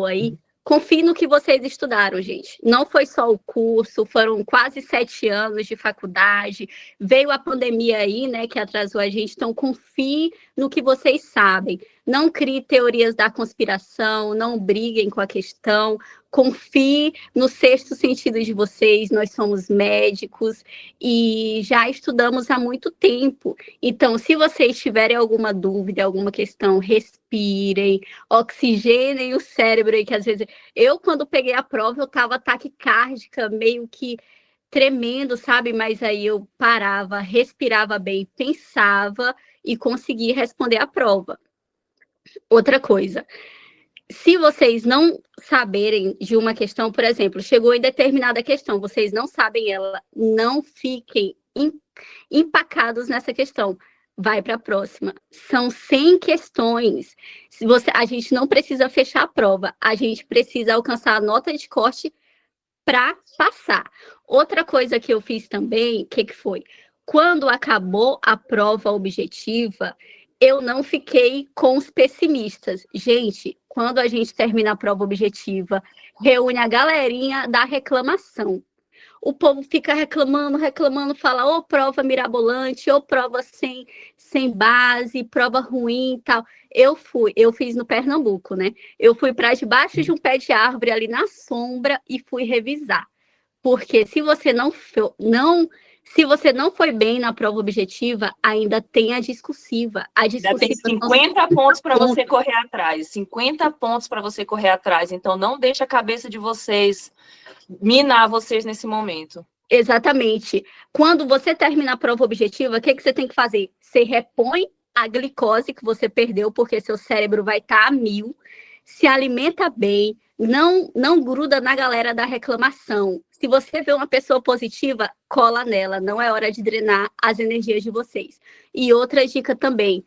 aí, confie no que vocês estudaram, gente. Não foi só o curso, foram quase 7 anos de faculdade, veio a pandemia aí, né, que atrasou a gente, então confie no que vocês sabem. Não crie teorias da conspiração, não briguem com a questão, confie no sexto sentido de vocês, nós somos médicos e já estudamos há muito tempo. Então, se vocês tiverem alguma dúvida, alguma questão, respirem, oxigenem o cérebro aí, que às vezes... Eu, quando peguei a prova, eu estava taquicárdica, meio que tremendo, sabe? Mas aí eu parava, respirava bem, pensava e conseguia responder a prova. Outra coisa, se vocês não saberem de uma questão, por exemplo, chegou em determinada questão, vocês não sabem ela, não fiquem empacados nessa questão. Vai para a próxima. São 100 questões. A gente não precisa fechar a prova, a gente precisa alcançar a nota de corte para passar. Outra coisa que eu fiz também, o que foi? Quando acabou a prova objetiva, eu não fiquei com os pessimistas. Gente, quando a gente termina a prova objetiva, reúne a galerinha da reclamação. O povo fica reclamando, fala ou prova mirabolante, ou prova sem base, prova ruim e tal. Eu fiz no Pernambuco, né? Eu fui para debaixo de um pé de árvore ali na sombra e fui revisar. Porque se você não foi bem na prova objetiva, ainda tem a discursiva. A discursiva ainda tem 50 pontos para você correr atrás. 50 pontos para você correr atrás. Então, não deixe a cabeça de vocês minar vocês nesse momento. Exatamente. Quando você termina a prova objetiva, o que você tem que fazer? Você repõe a glicose que você perdeu, porque seu cérebro vai estar a 1000, se alimenta bem, não gruda na galera da reclamação. Se você vê uma pessoa positiva, cola nela, não é hora de drenar as energias de vocês. E outra dica também,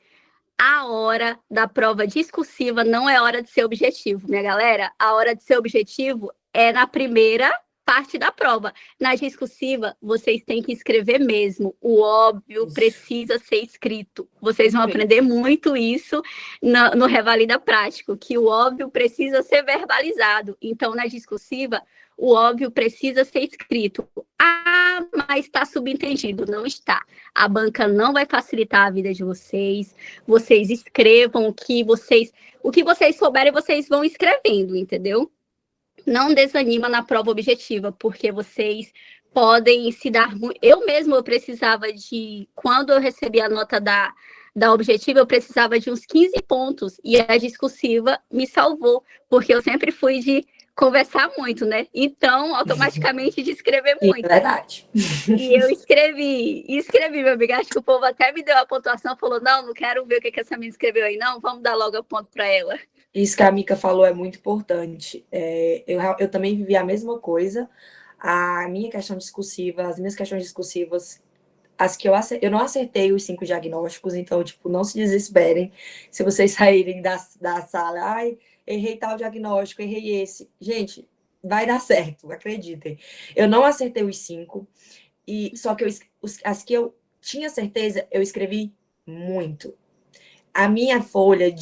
a hora da prova discursiva não é hora de ser objetivo, minha galera. A hora de ser objetivo é na primeira parte da prova. Na discursiva, vocês têm que escrever mesmo. O óbvio precisa ser escrito. Vocês vão aprender muito isso no Revalida Prático, que o óbvio precisa ser verbalizado. Então, na discursiva, o óbvio precisa ser escrito. Ah, mas está subentendido. Não está. A banca não vai facilitar a vida de vocês. Vocês escrevam o que vocês souberem, vocês vão escrevendo, entendeu? Não desanima na prova objetiva, porque vocês podem se dar... Eu precisava quando eu recebi a nota da objetiva, eu precisava de uns 15 pontos, e a discursiva me salvou, porque eu sempre fui de conversar muito, né? Então, automaticamente de escrever muito. É verdade. E eu escrevi, meu amigo, acho que o povo até me deu a pontuação, falou, não quero ver o que essa menina escreveu aí, não, vamos dar logo a ponto para ela. Isso que a Mica falou é muito importante. Eu também vivi a mesma coisa. A minha questão discursiva, as minhas questões discursivas, as que eu não acertei os 5 diagnósticos, então, não se desesperem se vocês saírem da sala, ai, errei tal diagnóstico, errei esse. Gente, vai dar certo, acreditem. Eu não acertei os 5, só que as que eu tinha certeza, eu escrevi muito. A minha folha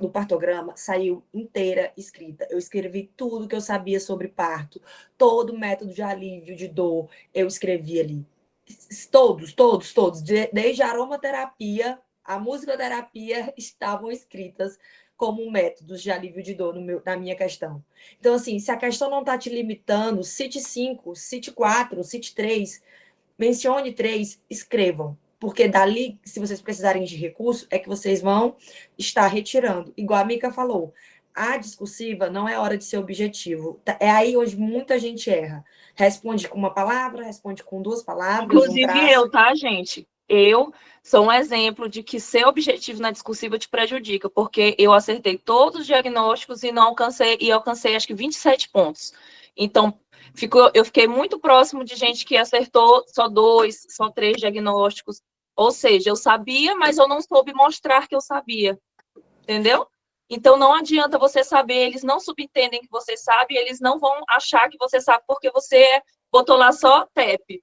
do partograma saiu inteira escrita. Eu escrevi tudo que eu sabia sobre parto, todo o método de alívio de dor, eu escrevi ali. Todos. Desde a aromaterapia, a musicoterapia estavam escritas como métodos de alívio de dor na minha questão. Então, assim, se a questão não está te limitando, cite 5, cite 4, cite 3, mencione 3, escrevam. Porque dali, se vocês precisarem de recurso, é que vocês vão estar retirando. Igual a Mica falou, a discursiva não é hora de ser objetivo. É aí onde muita gente erra. Responde com uma palavra, responde com 2 palavras. Inclusive eu, tá, gente? Eu sou um exemplo de que ser objetivo na discursiva te prejudica, porque eu acertei todos os diagnósticos e alcancei acho que 27 pontos. Então, eu fiquei muito próximo de gente que acertou só 2, só 3 diagnósticos. Ou seja, eu sabia, mas eu não soube mostrar que eu sabia. Entendeu? Então, não adianta você saber, eles não subentendem que você sabe, eles não vão achar que você sabe porque você botou lá só TEP,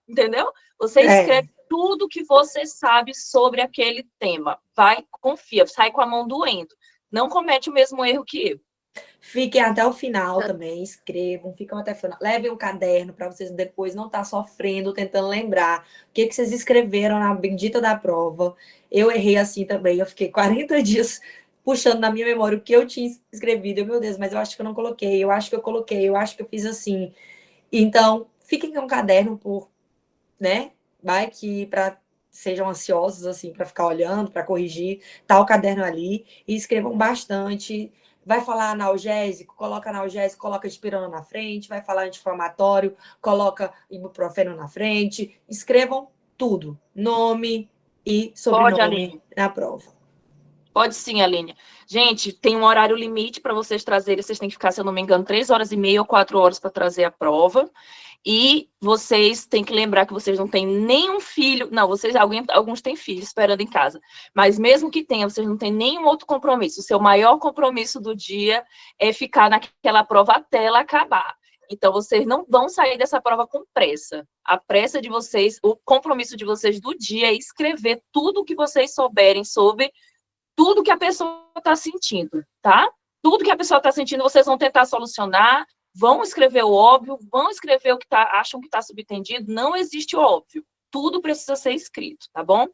entendeu? Você escreve tudo que você sabe sobre aquele tema. Confia, sai com a mão doendo. Não comete o mesmo erro que eu. Fiquem até o final também, escrevam, ficam até o final. Levem um caderno para vocês depois não estar sofrendo, tentando lembrar o que vocês escreveram na bendita da prova. Eu errei assim também, eu fiquei 40 dias puxando na minha memória o que eu tinha escrevido. Meu Deus, mas eu acho que eu não coloquei, eu acho que eu coloquei, eu acho que eu fiz assim. Então, fiquem com um caderno por, né? Vai que para sejam ansiosos assim para ficar olhando, para corrigir, tá o caderno ali e escrevam bastante. Vai falar analgésico, coloca dipirona na frente, vai falar anti-inflamatório, coloca ibuprofeno na frente, escrevam tudo, nome e Pode, sobrenome Aline. na prova. Pode sim, Aline. Gente, tem um horário limite para vocês trazerem. Vocês têm que ficar, se eu não me engano, 3h30 ou 4 horas para trazer a prova. E vocês têm que lembrar que vocês não têm nenhum filho. Não, alguns têm filhos esperando em casa. Mas mesmo que tenha, vocês não têm nenhum outro compromisso. O seu maior compromisso do dia é ficar naquela prova até ela acabar. Então, vocês não vão sair dessa prova com pressa. A pressa de vocês, o compromisso de vocês do dia é escrever tudo o que vocês souberem sobre tudo que a pessoa está sentindo, tá? Tudo que a pessoa está sentindo, vocês vão tentar solucionar, vão escrever o óbvio, vão escrever o que acham que está subentendido, não existe o óbvio. Tudo precisa ser escrito, tá bom?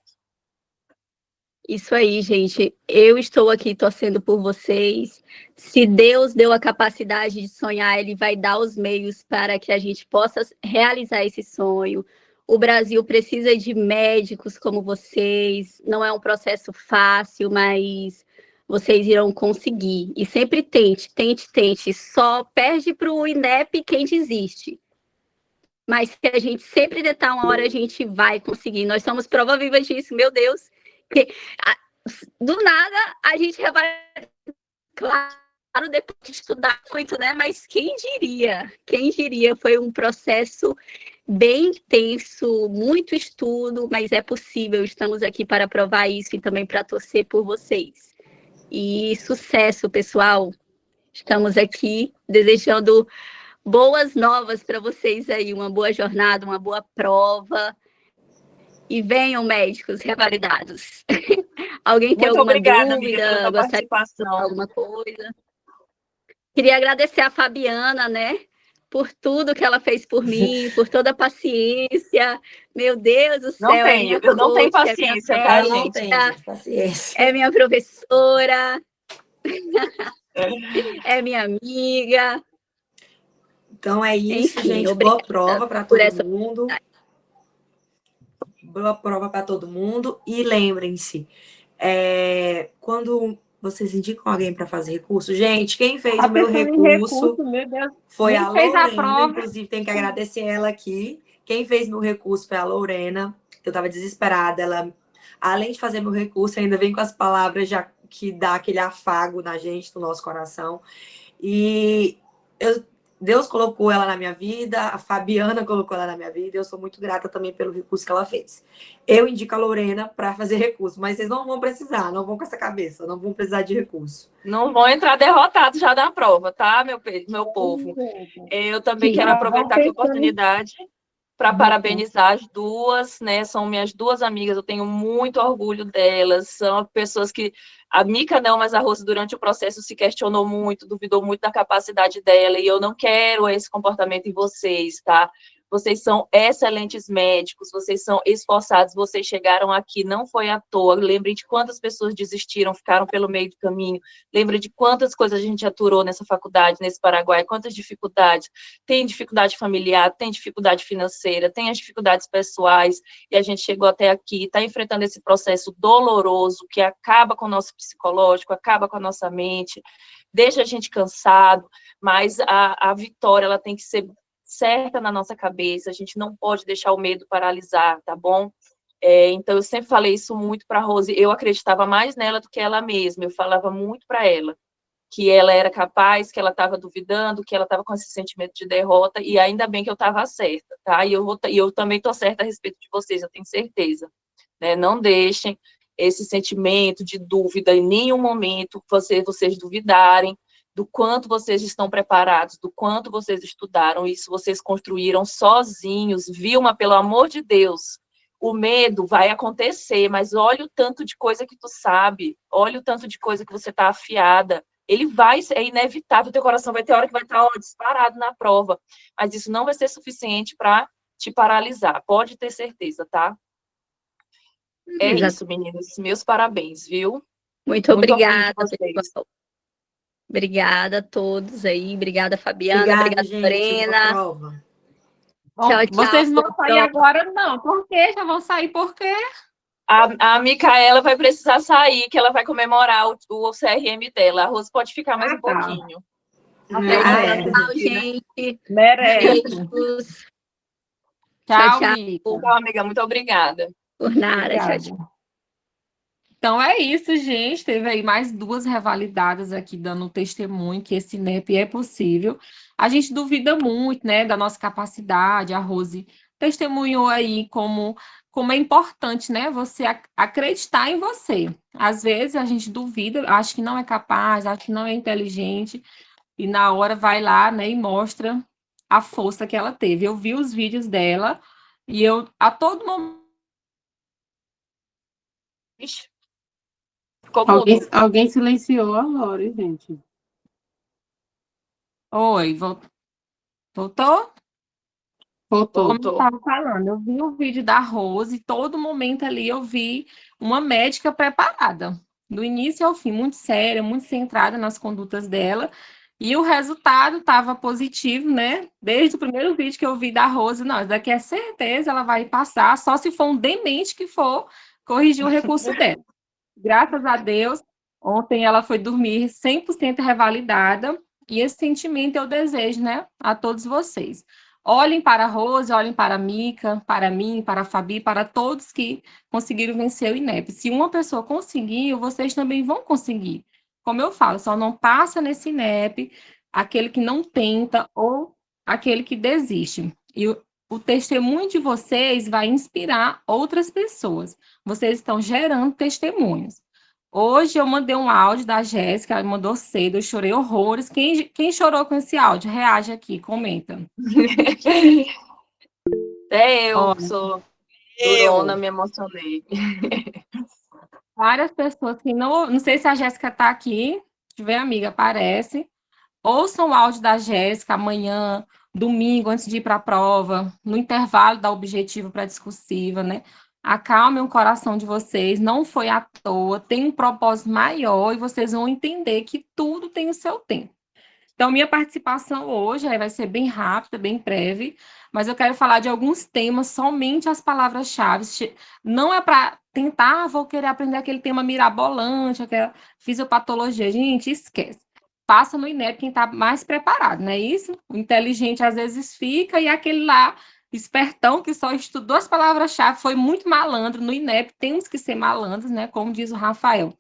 Isso aí, gente. Eu estou aqui torcendo por vocês. Se Deus deu a capacidade de sonhar, Ele vai dar os meios para que a gente possa realizar esse sonho. O Brasil precisa de médicos como vocês. Não é um processo fácil, mas vocês irão conseguir. E sempre tente, tente, tente. Só perde para o INEP quem desiste. Mas se a gente sempre tentar, uma hora a gente vai conseguir. Nós somos prova viva disso, meu Deus. Do nada a gente vai, claro, depois de estudar muito, né? Mas quem diria? Quem diria? Foi um processo bem intenso, muito estudo, mas é possível. Estamos aqui para provar isso e também para torcer por vocês. E sucesso, pessoal. Estamos aqui desejando boas novas para vocês aí, uma boa jornada, uma boa prova. E venham, médicos revalidados. Alguém tem Muito alguma obrigada, amiga, pela dúvida? tua Gostaria de falar participação. alguma coisa? Queria agradecer a Fabiana, né? Por tudo que ela fez por mim, por toda a paciência. Meu Deus do Não céu, é minha tenho, eu não tenho coach, é minha paciência, tá, Eu não gente? tenho, médica, gente, paciência. é minha professora, É. é minha amiga. Então é isso, Enfim, gente. Boa prova obrigada para por todo essa mundo. oportunidade. Boa prova para todo mundo. E lembrem-se, quando vocês indicam alguém para fazer recurso, gente, quem fez A o meu pessoa em recurso recurso, meu Deus, foi nem a fez a Lorena, prova. inclusive tem que agradecer ela aqui. Quem fez meu recurso foi a Lorena. Eu estava desesperada. Ela, além de fazer meu recurso, ainda vem com as palavras já que dá aquele afago na gente, no nosso coração. E Deus colocou ela na minha vida, a Fabiana colocou ela na minha vida, e eu sou muito grata também pelo recurso que ela fez. Eu indico a Lorena para fazer recurso, mas vocês não vão precisar, não vão com essa cabeça, não vão precisar de recurso. Não vão entrar derrotados já na prova, tá, meu povo? Eu também Sim. quero Já vão aproveitar aqui a pensando. oportunidade para parabenizar as duas, né? São minhas duas amigas, eu tenho muito orgulho delas. São pessoas que a Mica não, mas a Rose durante o processo se questionou muito, duvidou muito da capacidade dela, e eu não quero esse comportamento em vocês, tá? Vocês são excelentes médicos, vocês são esforçados, vocês chegaram aqui, não foi à toa. Lembrem de quantas pessoas desistiram, ficaram pelo meio do caminho. Lembrem de quantas coisas a gente aturou nessa faculdade, nesse Paraguai, quantas dificuldades. Tem dificuldade familiar, tem dificuldade financeira, tem as dificuldades pessoais, e a gente chegou até aqui, está enfrentando esse processo doloroso que acaba com o nosso psicológico, acaba com a nossa mente, deixa a gente cansado, mas a vitória ela tem que ser certa na nossa cabeça, a gente não pode deixar o medo paralisar, tá bom? Então, eu sempre falei isso muito para a Rose, eu acreditava mais nela do que ela mesma, eu falava muito para ela, que ela era capaz, que ela estava duvidando, que ela estava com esse sentimento de derrota, e ainda bem que eu estava certa, tá? E eu também estou certa a respeito de vocês, eu tenho certeza, né? Não deixem esse sentimento de dúvida em nenhum momento vocês duvidarem do quanto vocês estão preparados, do quanto vocês estudaram, isso vocês construíram sozinhos. Vilma, pelo amor de Deus, o medo vai acontecer, mas olha o tanto de coisa que tu sabe, olha o tanto de coisa que você está afiada, é inevitável, teu coração vai ter hora que vai estar disparado na prova, mas isso não vai ser suficiente para te paralisar, pode ter certeza, tá? É Exato. isso, meninas, meus parabéns, viu? Muito Muito orgulho de obrigada, vocês. pessoal. Obrigada a todos aí. Obrigada, Fabiana. Obrigada, Obrigada, gente. Boa Lorena. prova. Tchau, Bom, tchau. vocês não vão sair agora, não. Por quê? Já vão sair por quê? A Micaela vai precisar sair, que ela vai comemorar o CRM dela. A Rose pode ficar mais um Tá. pouquinho. Tchau, gente. Merece. Beijos. Tchau, Tchau. Mica. Tchau, amiga, muito obrigada. Por nada. Tchau, Obrigada. tchau. Então é isso, gente. Teve aí mais 2 revalidadas aqui dando testemunho que esse INEP é possível. A gente duvida muito, né, da nossa capacidade. A Rose testemunhou aí como é importante, né, você acreditar em você. Às vezes a gente duvida, acha que não é capaz, acha que não é inteligente, e na hora vai lá, né, e mostra a força que ela teve. Eu vi os vídeos dela e eu, a todo momento. Ixi, ficou mudo. Alguém silenciou a Lori, gente. Oi, voltou? Voltou. Como eu Voltou. estava falando, eu vi o vídeo da Rose, todo momento ali eu vi uma médica preparada, do início ao fim, muito séria, muito centrada nas condutas dela, e o resultado estava positivo, né? Desde o primeiro vídeo que eu vi da Rose, não, isso daqui é certeza, ela vai passar, só se for um demente que for corrigir o recurso dela. Graças a Deus, ontem ela foi dormir 100% revalidada, e esse sentimento eu desejo, né, a todos vocês. Olhem para a Rose, olhem para a Mica, para mim, para a Fabi, para todos que conseguiram vencer o INEP. Se uma pessoa conseguiu, vocês também vão conseguir. Como eu falo, só não passa nesse INEP aquele que não tenta ou aquele que desiste. E o testemunho de vocês vai inspirar outras pessoas. Vocês estão gerando testemunhos. Hoje eu mandei um áudio da Jéssica, ela me mandou cedo, eu chorei horrores. Quem chorou com esse áudio? Reage aqui, comenta. Até eu, Ó, que sou durona, me emocionei. várias pessoas que não sei se a Jéssica está aqui, se tiver amiga, aparece. Ouçam o áudio da Jéssica amanhã, domingo, antes de ir para a prova, no intervalo da objetiva para a discursiva, né? Acalmem o coração de vocês, não foi à toa, tem um propósito maior e vocês vão entender que tudo tem o seu tempo. Então, minha participação hoje vai ser bem rápida, bem breve, mas eu quero falar de alguns temas, somente as palavras-chave. Não é para tentar, vou querer aprender aquele tema mirabolante, aquela fisiopatologia. Gente, esquece. Passa no INEP quem está mais preparado, não é isso? O inteligente às vezes fica e aquele lá, espertão, que só estudou as palavras-chave, foi muito malandro no INEP. Temos que ser malandros, né? Como diz o Rafael.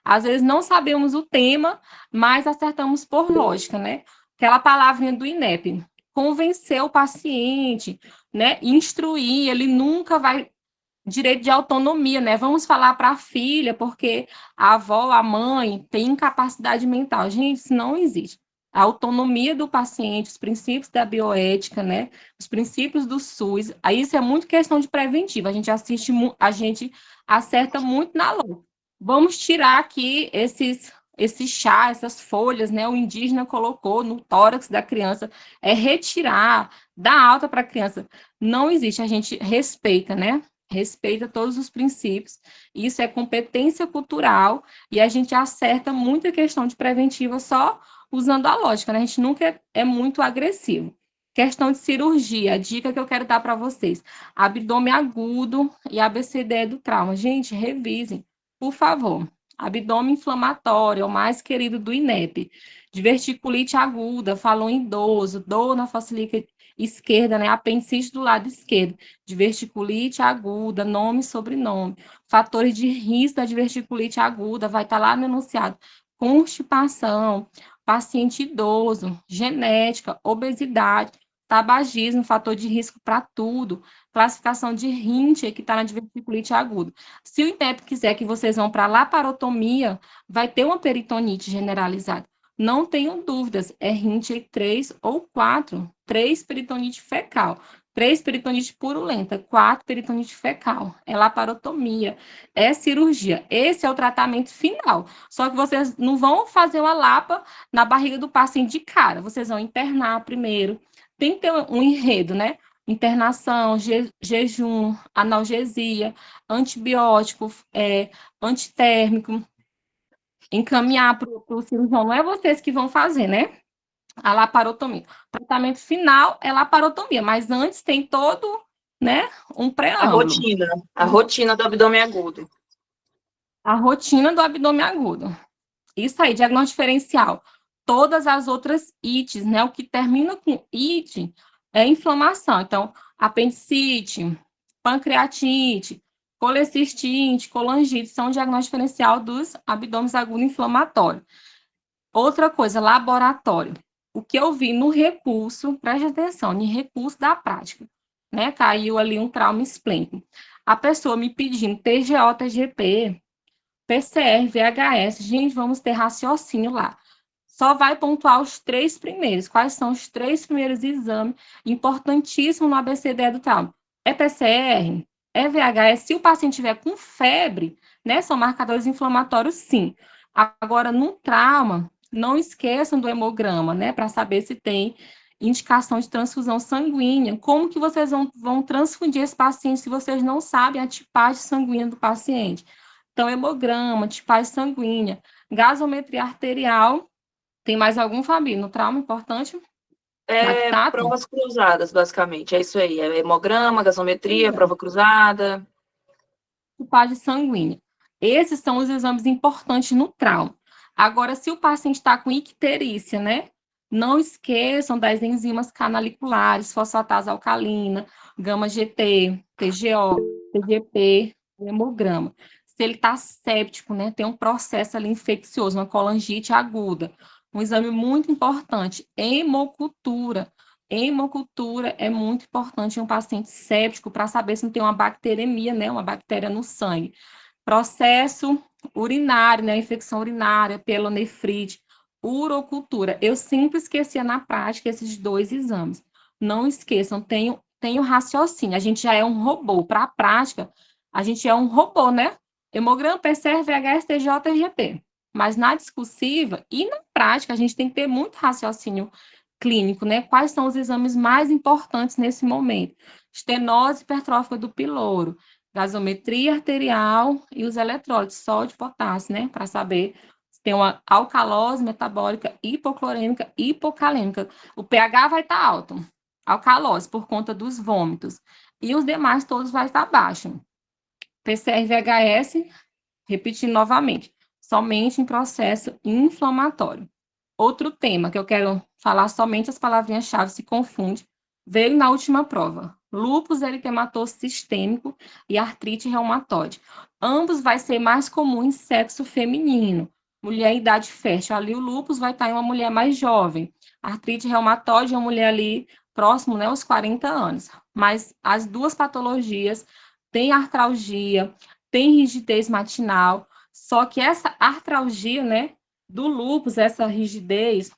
Às vezes não sabemos o tema, mas acertamos por lógica, né? Aquela palavrinha do INEP, convencer o paciente, né? Instruir, ele nunca vai direito de autonomia, né? Vamos falar para a filha, porque a avó, a mãe tem incapacidade mental. Gente, isso não existe. A autonomia do paciente, os princípios da bioética, né? Os princípios do SUS, aí isso é muito questão de preventiva. A gente acerta muito na lógica. Vamos tirar aqui esse chá, essas folhas, né? O indígena colocou no tórax da criança, é retirar, dar alta para a criança. Não existe, a gente respeita, né? Respeita todos os princípios. Isso é competência cultural e a gente acerta muita questão de preventiva só usando a lógica, né? A gente nunca é muito agressivo. Questão de cirurgia, a dica que eu quero dar para vocês: abdômen agudo e ABCD do trauma. Gente, revisem, por favor. Abdômen inflamatório, é o mais querido do INEP. Diverticulite aguda, falou em idoso, dor na facilita esquerda, né? Apendicite do lado esquerdo. Diverticulite aguda, nome e sobrenome. Fatores de risco da diverticulite aguda, vai estar lá no enunciado. Constipação, paciente idoso, genética, obesidade, tabagismo, fator de risco para tudo. Classificação de Rinter, que está na diverticulite aguda. Se o INEP quiser que vocês vão para laparotomia, vai ter uma peritonite generalizada. Não tenham dúvidas, é Rinter 3 ou 4, 3 peritonite fecal. 3, peritonite purulenta. 4, peritonite fecal. É laparotomia, é cirurgia. Esse é o tratamento final. Só que vocês não vão fazer uma lapa na barriga do paciente de cara. Vocês vão internar primeiro. Tem que ter um enredo, né? Internação, jejum, analgesia, antibiótico, antitérmico, encaminhar para o cirurgião. Não é vocês que vão fazer, né? A laparotomia. O tratamento final é laparotomia, mas antes tem todo, né, um A preâmbulo. rotina do abdômen agudo. A rotina do abdômen agudo. Isso aí, diagnóstico diferencial. Todas as outras ites, né? O que termina com ite é inflamação. Então, apendicite, pancreatite, colecistite, colangite são diagnóstico diferencial dos abdômenes agudos inflamatórios. Outra coisa, laboratório. O que eu vi no recurso, preste atenção, no recurso da prática, né? Caiu ali um trauma esplênico. A pessoa me pedindo TGO, TGP, PCR, VHS, gente, vamos ter raciocínio lá. Só vai pontuar os 3 primeiros. Quais são os 3 primeiros exames importantíssimos no ABCD do trauma? É PCR? É VHS? Se o paciente tiver com febre, né, são marcadores inflamatórios, sim. Agora, no trauma, não esqueçam do hemograma, né, para saber se tem indicação de transfusão sanguínea. Como que vocês vão transfundir esse paciente se vocês não sabem a tipagem sanguínea do paciente? Então, hemograma, tipagem sanguínea, gasometria arterial. Tem mais algum, Fabi, no trauma importante? Lactato? Provas cruzadas, basicamente. É isso aí. É hemograma, gasometria, prova cruzada. Tipagem sanguínea. Esses são os exames importantes no trauma. Agora, se o paciente está com icterícia, né? Não esqueçam das enzimas canaliculares, fosfatase alcalina, gama-GT, TGO, TGP, hemograma. Se ele está séptico, né? Tem um processo ali infeccioso, uma colangite aguda. Um exame muito importante, hemocultura. Hemocultura é muito importante em um paciente séptico para saber se não tem uma bacteremia, né? Uma bactéria no sangue. Processo urinário, né? Infecção urinária, pielonefrite, urocultura. Eu sempre esquecia na prática esses 2 exames. Não esqueçam, tenho raciocínio. A gente já é um robô. Para a prática, a gente é um robô, né? Hemograma, PCR, VHS, TGO, TGP. Mas na discursiva e na prática, a gente tem que ter muito raciocínio clínico, né? Quais são os exames mais importantes nesse momento? Estenose hipertrófica do piloro, gasometria arterial e os eletrólitos, sódio e potássio, né? Para saber se tem uma alcalose metabólica hipoclorêmica, hipocalêmica. O pH vai estar alto, alcalose, por conta dos vômitos. E os demais todos vai estar baixo. PCR VHS, repetindo novamente, somente em processo inflamatório. Outro tema que eu quero falar, somente as palavrinhas-chave se confunde, veio na última prova. Lúpus eritematoso sistêmico e artrite reumatoide. Ambos vai ser mais comum em sexo feminino. Mulher em idade fértil, ali o lúpus vai estar em uma mulher mais jovem. Artrite reumatoide é uma mulher ali próximo, né, aos 40 anos. Mas as 2 patologias têm artralgia, tem rigidez matinal, só que essa artralgia, né, do lúpus, essa rigidez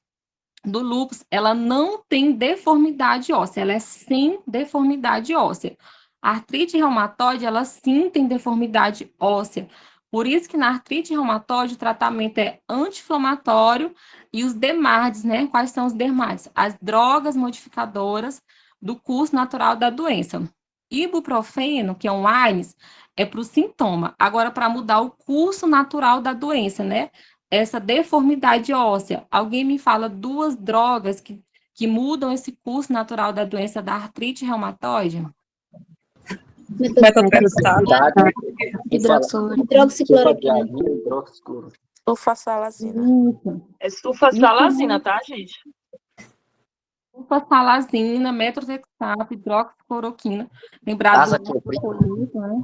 do lúpus, ela não tem deformidade óssea, ela é sem deformidade óssea. A artrite reumatoide, ela sim tem deformidade óssea. Por isso que na artrite reumatoide o tratamento é anti-inflamatório e os DMARDs, né? Quais são os DMARDs? As drogas modificadoras do curso natural da doença. Ibuprofeno, que é um AINES, é para o sintoma. Agora, para mudar o curso natural da doença, né? Essa deformidade óssea. Alguém me fala 2 drogas que mudam esse curso natural da doença da artrite reumatoide? Metotrexato, hidroxicloroquina, sulfasalazina. É sulfasalazina, tá, gente? Sulfasalazina, metrorexato, hidroxicloroquina. Lembrado do colito, né?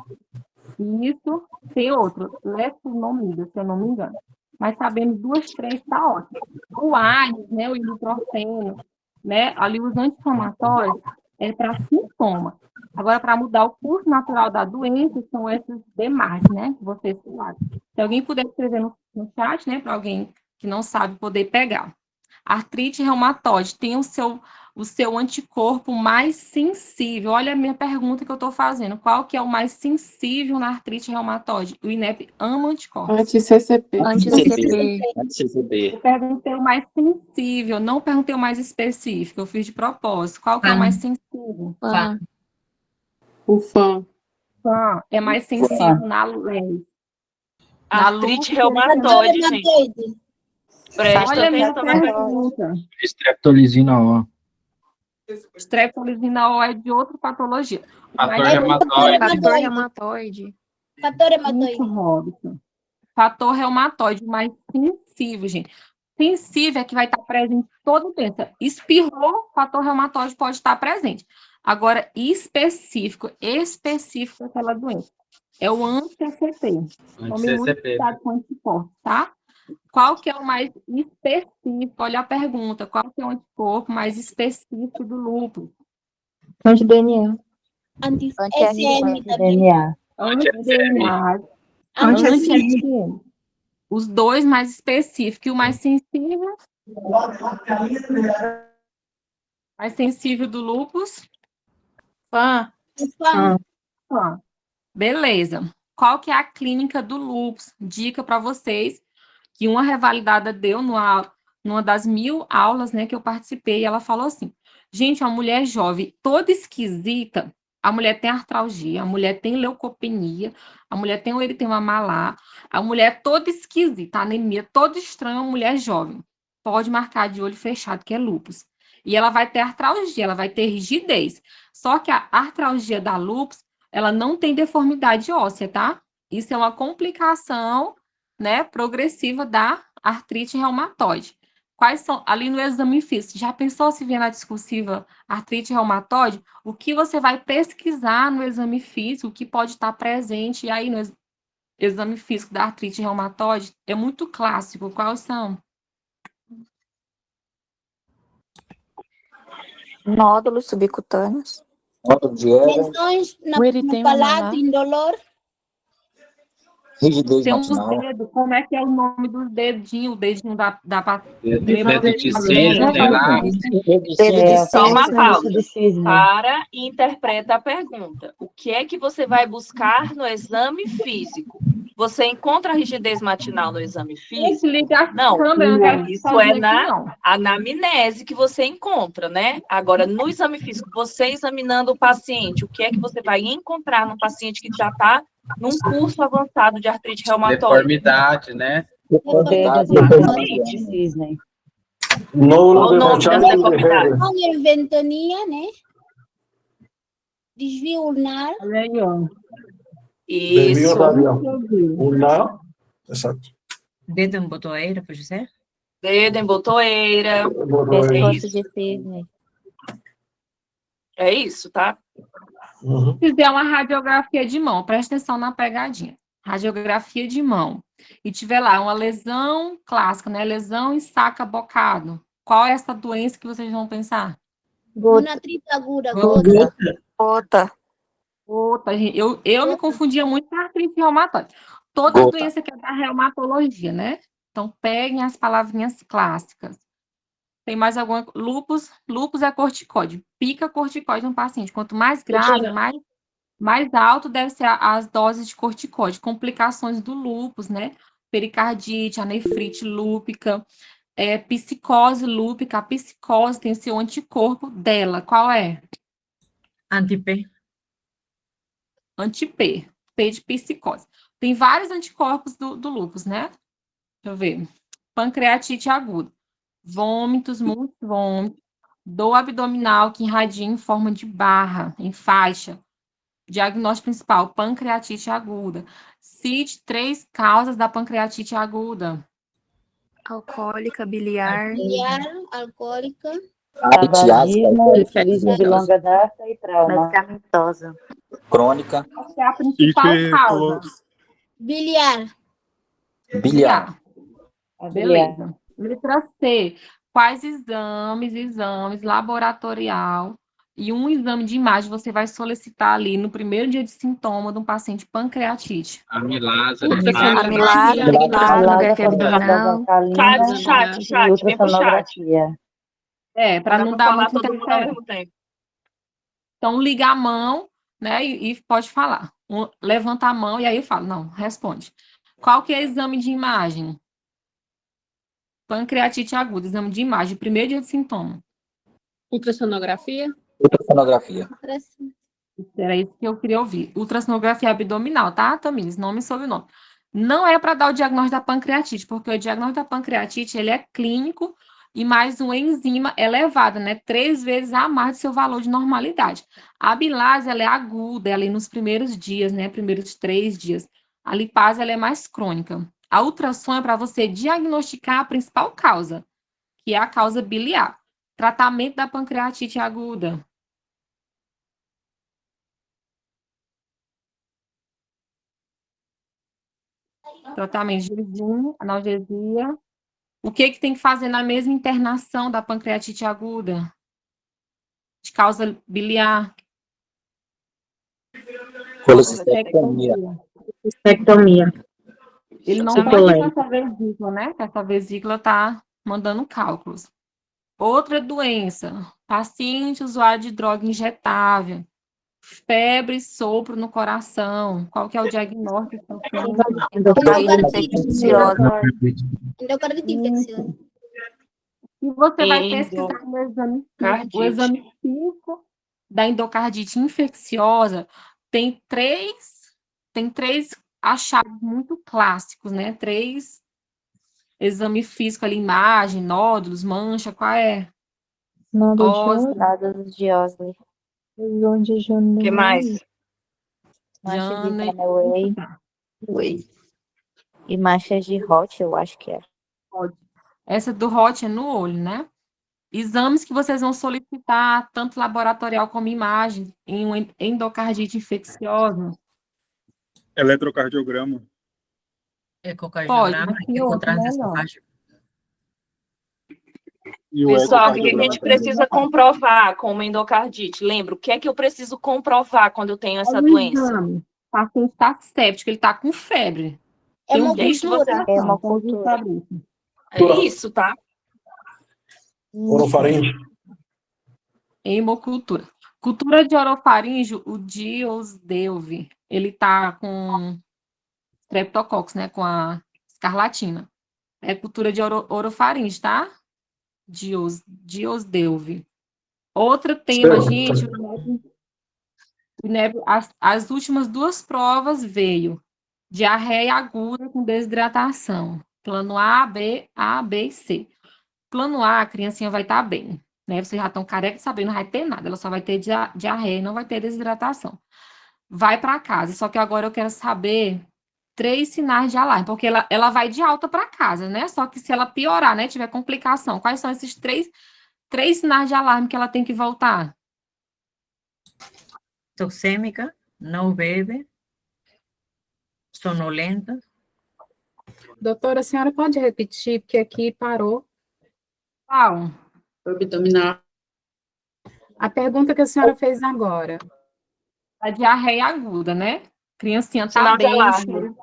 Isso. Tem outro, lefunomida, se eu não me engano. Mas sabendo 2, 3, tá ótimo. O AINES, né, o ibuprofeno, né, ali os anti-inflamatórios é para sintoma. Agora, para mudar o curso natural da doença, são esses demais, né, que vocês falaram. Se alguém puder escrever no chat, né, para alguém que não sabe poder pegar. Artrite reumatoide tem o seu anticorpo mais sensível. Olha a minha pergunta que eu estou fazendo. Qual que é o mais sensível na artrite reumatoide? O INEP ama anticorpos. Anti-CCP. Eu perguntei o mais sensível, não perguntei o mais específico. Eu fiz de propósito. Qual que é o mais sensível? O fã. É mais sensível na lei. Artrite reumatoide, gente. Presta Olha a minha atenção na pergunta. pergunta. Streptolizina O. Streptolizina O é de outra patologia. Fator reumatoide. Fator reumatoide. Isso, Robson. Fator reumatoide, mais sensível, gente. Sensível é que vai estar presente toda doença. Espirrou, fator reumatoide pode estar presente. Agora, específico daquela doença. É o anti-CCP. Anti-CCP. Com anticorpo, tá? Qual que é o mais específico? Olha a pergunta. Qual que é o anticorpo mais específico do lúpus? Anti-DNA. Anti-SM também. DNA. Anti-DNA. Anti-SM. Os dois mais específicos. E o mais sensível? Mais sensível do lúpus? Fã. Beleza. Qual que é a clínica do lúpus? Dica para vocês que uma revalidada deu numa das 1000 aulas, né, que eu participei, ela falou assim, gente, uma mulher jovem, toda esquisita, a mulher tem artralgia, a mulher tem leucopenia, a mulher tem o eritema malar, a mulher toda esquisita, anemia toda estranha, uma mulher jovem, pode marcar de olho fechado, que é lúpus. E ela vai ter artralgia, ela vai ter rigidez. Só que a artralgia da lúpus, ela não tem deformidade óssea, tá? Isso é uma complicação, né, progressiva da artrite reumatoide. Quais são, ali no exame físico, já pensou se vier na discursiva artrite reumatoide? O que você vai pesquisar no exame físico, o que pode estar presente aí no exame físico da artrite reumatoide? É muito clássico. Quais são? Nódulos subcutâneos. Lesões O eritema no palato malar. indolor. Rigidez Tem uns matinal. dedos, como é que é o nome dos dedinhos? O dedinho da Dedo de cisne, sei lá. Dedo de Só uma cisne. pausa. Para e interpreta a pergunta. O que é que você vai buscar no exame físico? Você encontra a rigidez matinal no exame físico? Não, isso é na anamnese que você encontra, né? Agora, no exame físico, você examinando o paciente, o que é que você vai encontrar no paciente que já está num curso avançado de artrite reumatoide? Deformidade, né? Exatamente. Qual o nome das deformidades? Ventania, né? Desvio ulnar. Olha aí, ó. Isso. Ulnar. Exato. Dedo em botoeira, pode ser? Dedo em botoeira. Pescoço de cisne. É isso, tá? Se fizer uma radiografia de mão, presta atenção na pegadinha. Radiografia de mão. E tiver lá uma lesão clássica, né? Lesão em saca bocado. Qual é essa doença que vocês vão pensar? Monatrite aguda. Gota. Outra, gente, eu me confundia muito com artrite reumatoide. Toda doença que é da reumatologia, né? Então, peguem as palavrinhas clássicas. Tem mais alguma? Lúpus é corticóide. Pica corticóide no paciente. Quanto mais grave, mais alto deve ser as doses de corticóide. Complicações do lúpus, né? Pericardite, anefrite lúpica, psicose lúpica. A psicose tem seu anticorpo dela. Qual é? Anti-P. Anti-P. P de psicose. Tem vários anticorpos do lúpus, né? Deixa eu ver. Pancreatite aguda. Vômitos, muitos vômitos. Dor abdominal que irradia em forma de barra, em faixa. Diagnóstico principal, pancreatite aguda. Cite 3 causas da pancreatite aguda. Alcoólica, biliar. Biliar, alcoólica. Tabagismo de longa data e trauma. Medicamentosa. Crônica. Qual é a principal causa? Biliar. Biliar. Beleza. Letra C. Quais exames laboratorial E um exame de imagem você vai solicitar ali no primeiro dia de sintoma de um paciente pancreatite. Amilase, Amilase, ultrassonografia abdominal. Chat, vem pro chat. Para Dá não pra dar falar muita todo mundo ao interferência. mesmo tempo. Então, liga a mão, né, e pode falar. Levanta a mão e aí eu falo, não, responde. Qual que é o exame de imagem? Pancreatite aguda, exame de imagem, primeiro dia de sintoma. Ultrassonografia? Ultrassonografia. Era isso que eu queria ouvir. Ultrassonografia abdominal, tá, Tamires? Nome e sobrenome. Não é para dar o diagnóstico da pancreatite, porque o diagnóstico da pancreatite, ele é clínico e mais uma enzima elevada, né? 3 vezes a mais do seu valor de normalidade. A bilase, ela é aguda, ela é nos primeiros dias, né? Primeiros 3 dias. A lipase, ela é mais crônica. A ultrassom é para você diagnosticar a principal causa, que é a causa biliar. Tratamento da pancreatite aguda. Tratamento de jejum, analgesia. O que tem que fazer na mesma internação da pancreatite aguda? De causa biliar. Colecistectomia. Ele não pode ir com essa vesícula, né? Que essa vesícula está mandando cálculos. Outra doença. Paciente usuário de droga injetável. Febre, sopro no coração. Qual que é o diagnóstico? Endocardite infecciosa. Endocardite infecciosa. E você vai pesquisar no exame físico. O exame físico da endocardite infecciosa tem três achados muito clássicos, né? 3 exame físico ali, imagem, nódulos, mancha, qual é? Nódulos de Osler. O que mais? Manchas de Hennaway. E manchas de Hot, eu acho que é. Essa do Hot é no olho, né? Exames que vocês vão solicitar, tanto laboratorial como imagem, em uma endocardite infecciosa. Eletrocardiograma. Ecocardiograma, Pode, ecotransesofágico. E o Pessoal, o que a ecocardiograma gente precisa comprovar com uma endocardite? Lembra, o que é que eu preciso comprovar quando eu tenho essa doença? O paciente está séptico, ele está com febre. Tem um bicho no coração. É isso, tá? Orofaringe. Hemocultura. Cultura de orofaringe, o Diosdelve, ele tá com streptococcus, né, com a escarlatina. É cultura de orofaringe, tá? Diosdelve. Outro tema, gente, o INEB, as últimas 2 provas veio diarreia aguda com desidratação. Plano A, B e C. Plano A, a criancinha vai estar bem, né? Vocês já estão careca de saber, não vai ter nada, ela só vai ter diarreia, não vai ter desidratação. Vai para casa, só que agora eu quero saber 3 sinais de alarme, porque ela vai de alta para casa, né? Só que se ela piorar, né, tiver complicação, quais são esses três sinais de alarme que ela tem que voltar? Toxêmica, não bebe, sonolenta. Doutora, a senhora pode repetir, porque aqui parou. Qual? Abdominal. A pergunta que a senhora fez agora. A diarreia aguda, né? Criancinha tá Sinal de bem, alarme.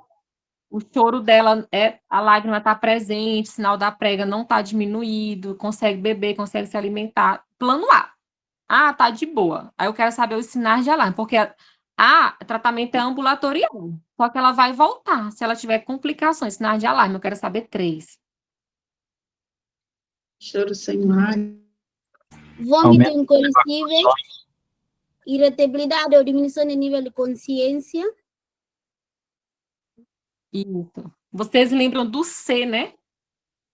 o choro dela, a lágrima tá presente, o sinal da prega não tá diminuído, consegue beber, consegue se alimentar. Plano A. Ah, tá de boa. Aí eu quero saber os sinais de alarme, porque tratamento é ambulatorial, só que ela vai voltar. Se ela tiver complicações, sinais de alarme, eu quero saber 3. Choro sem ar. Vômito incoercível. Irritabilidade ou diminuição de nível de consciência. Isso. Vocês lembram do C, né?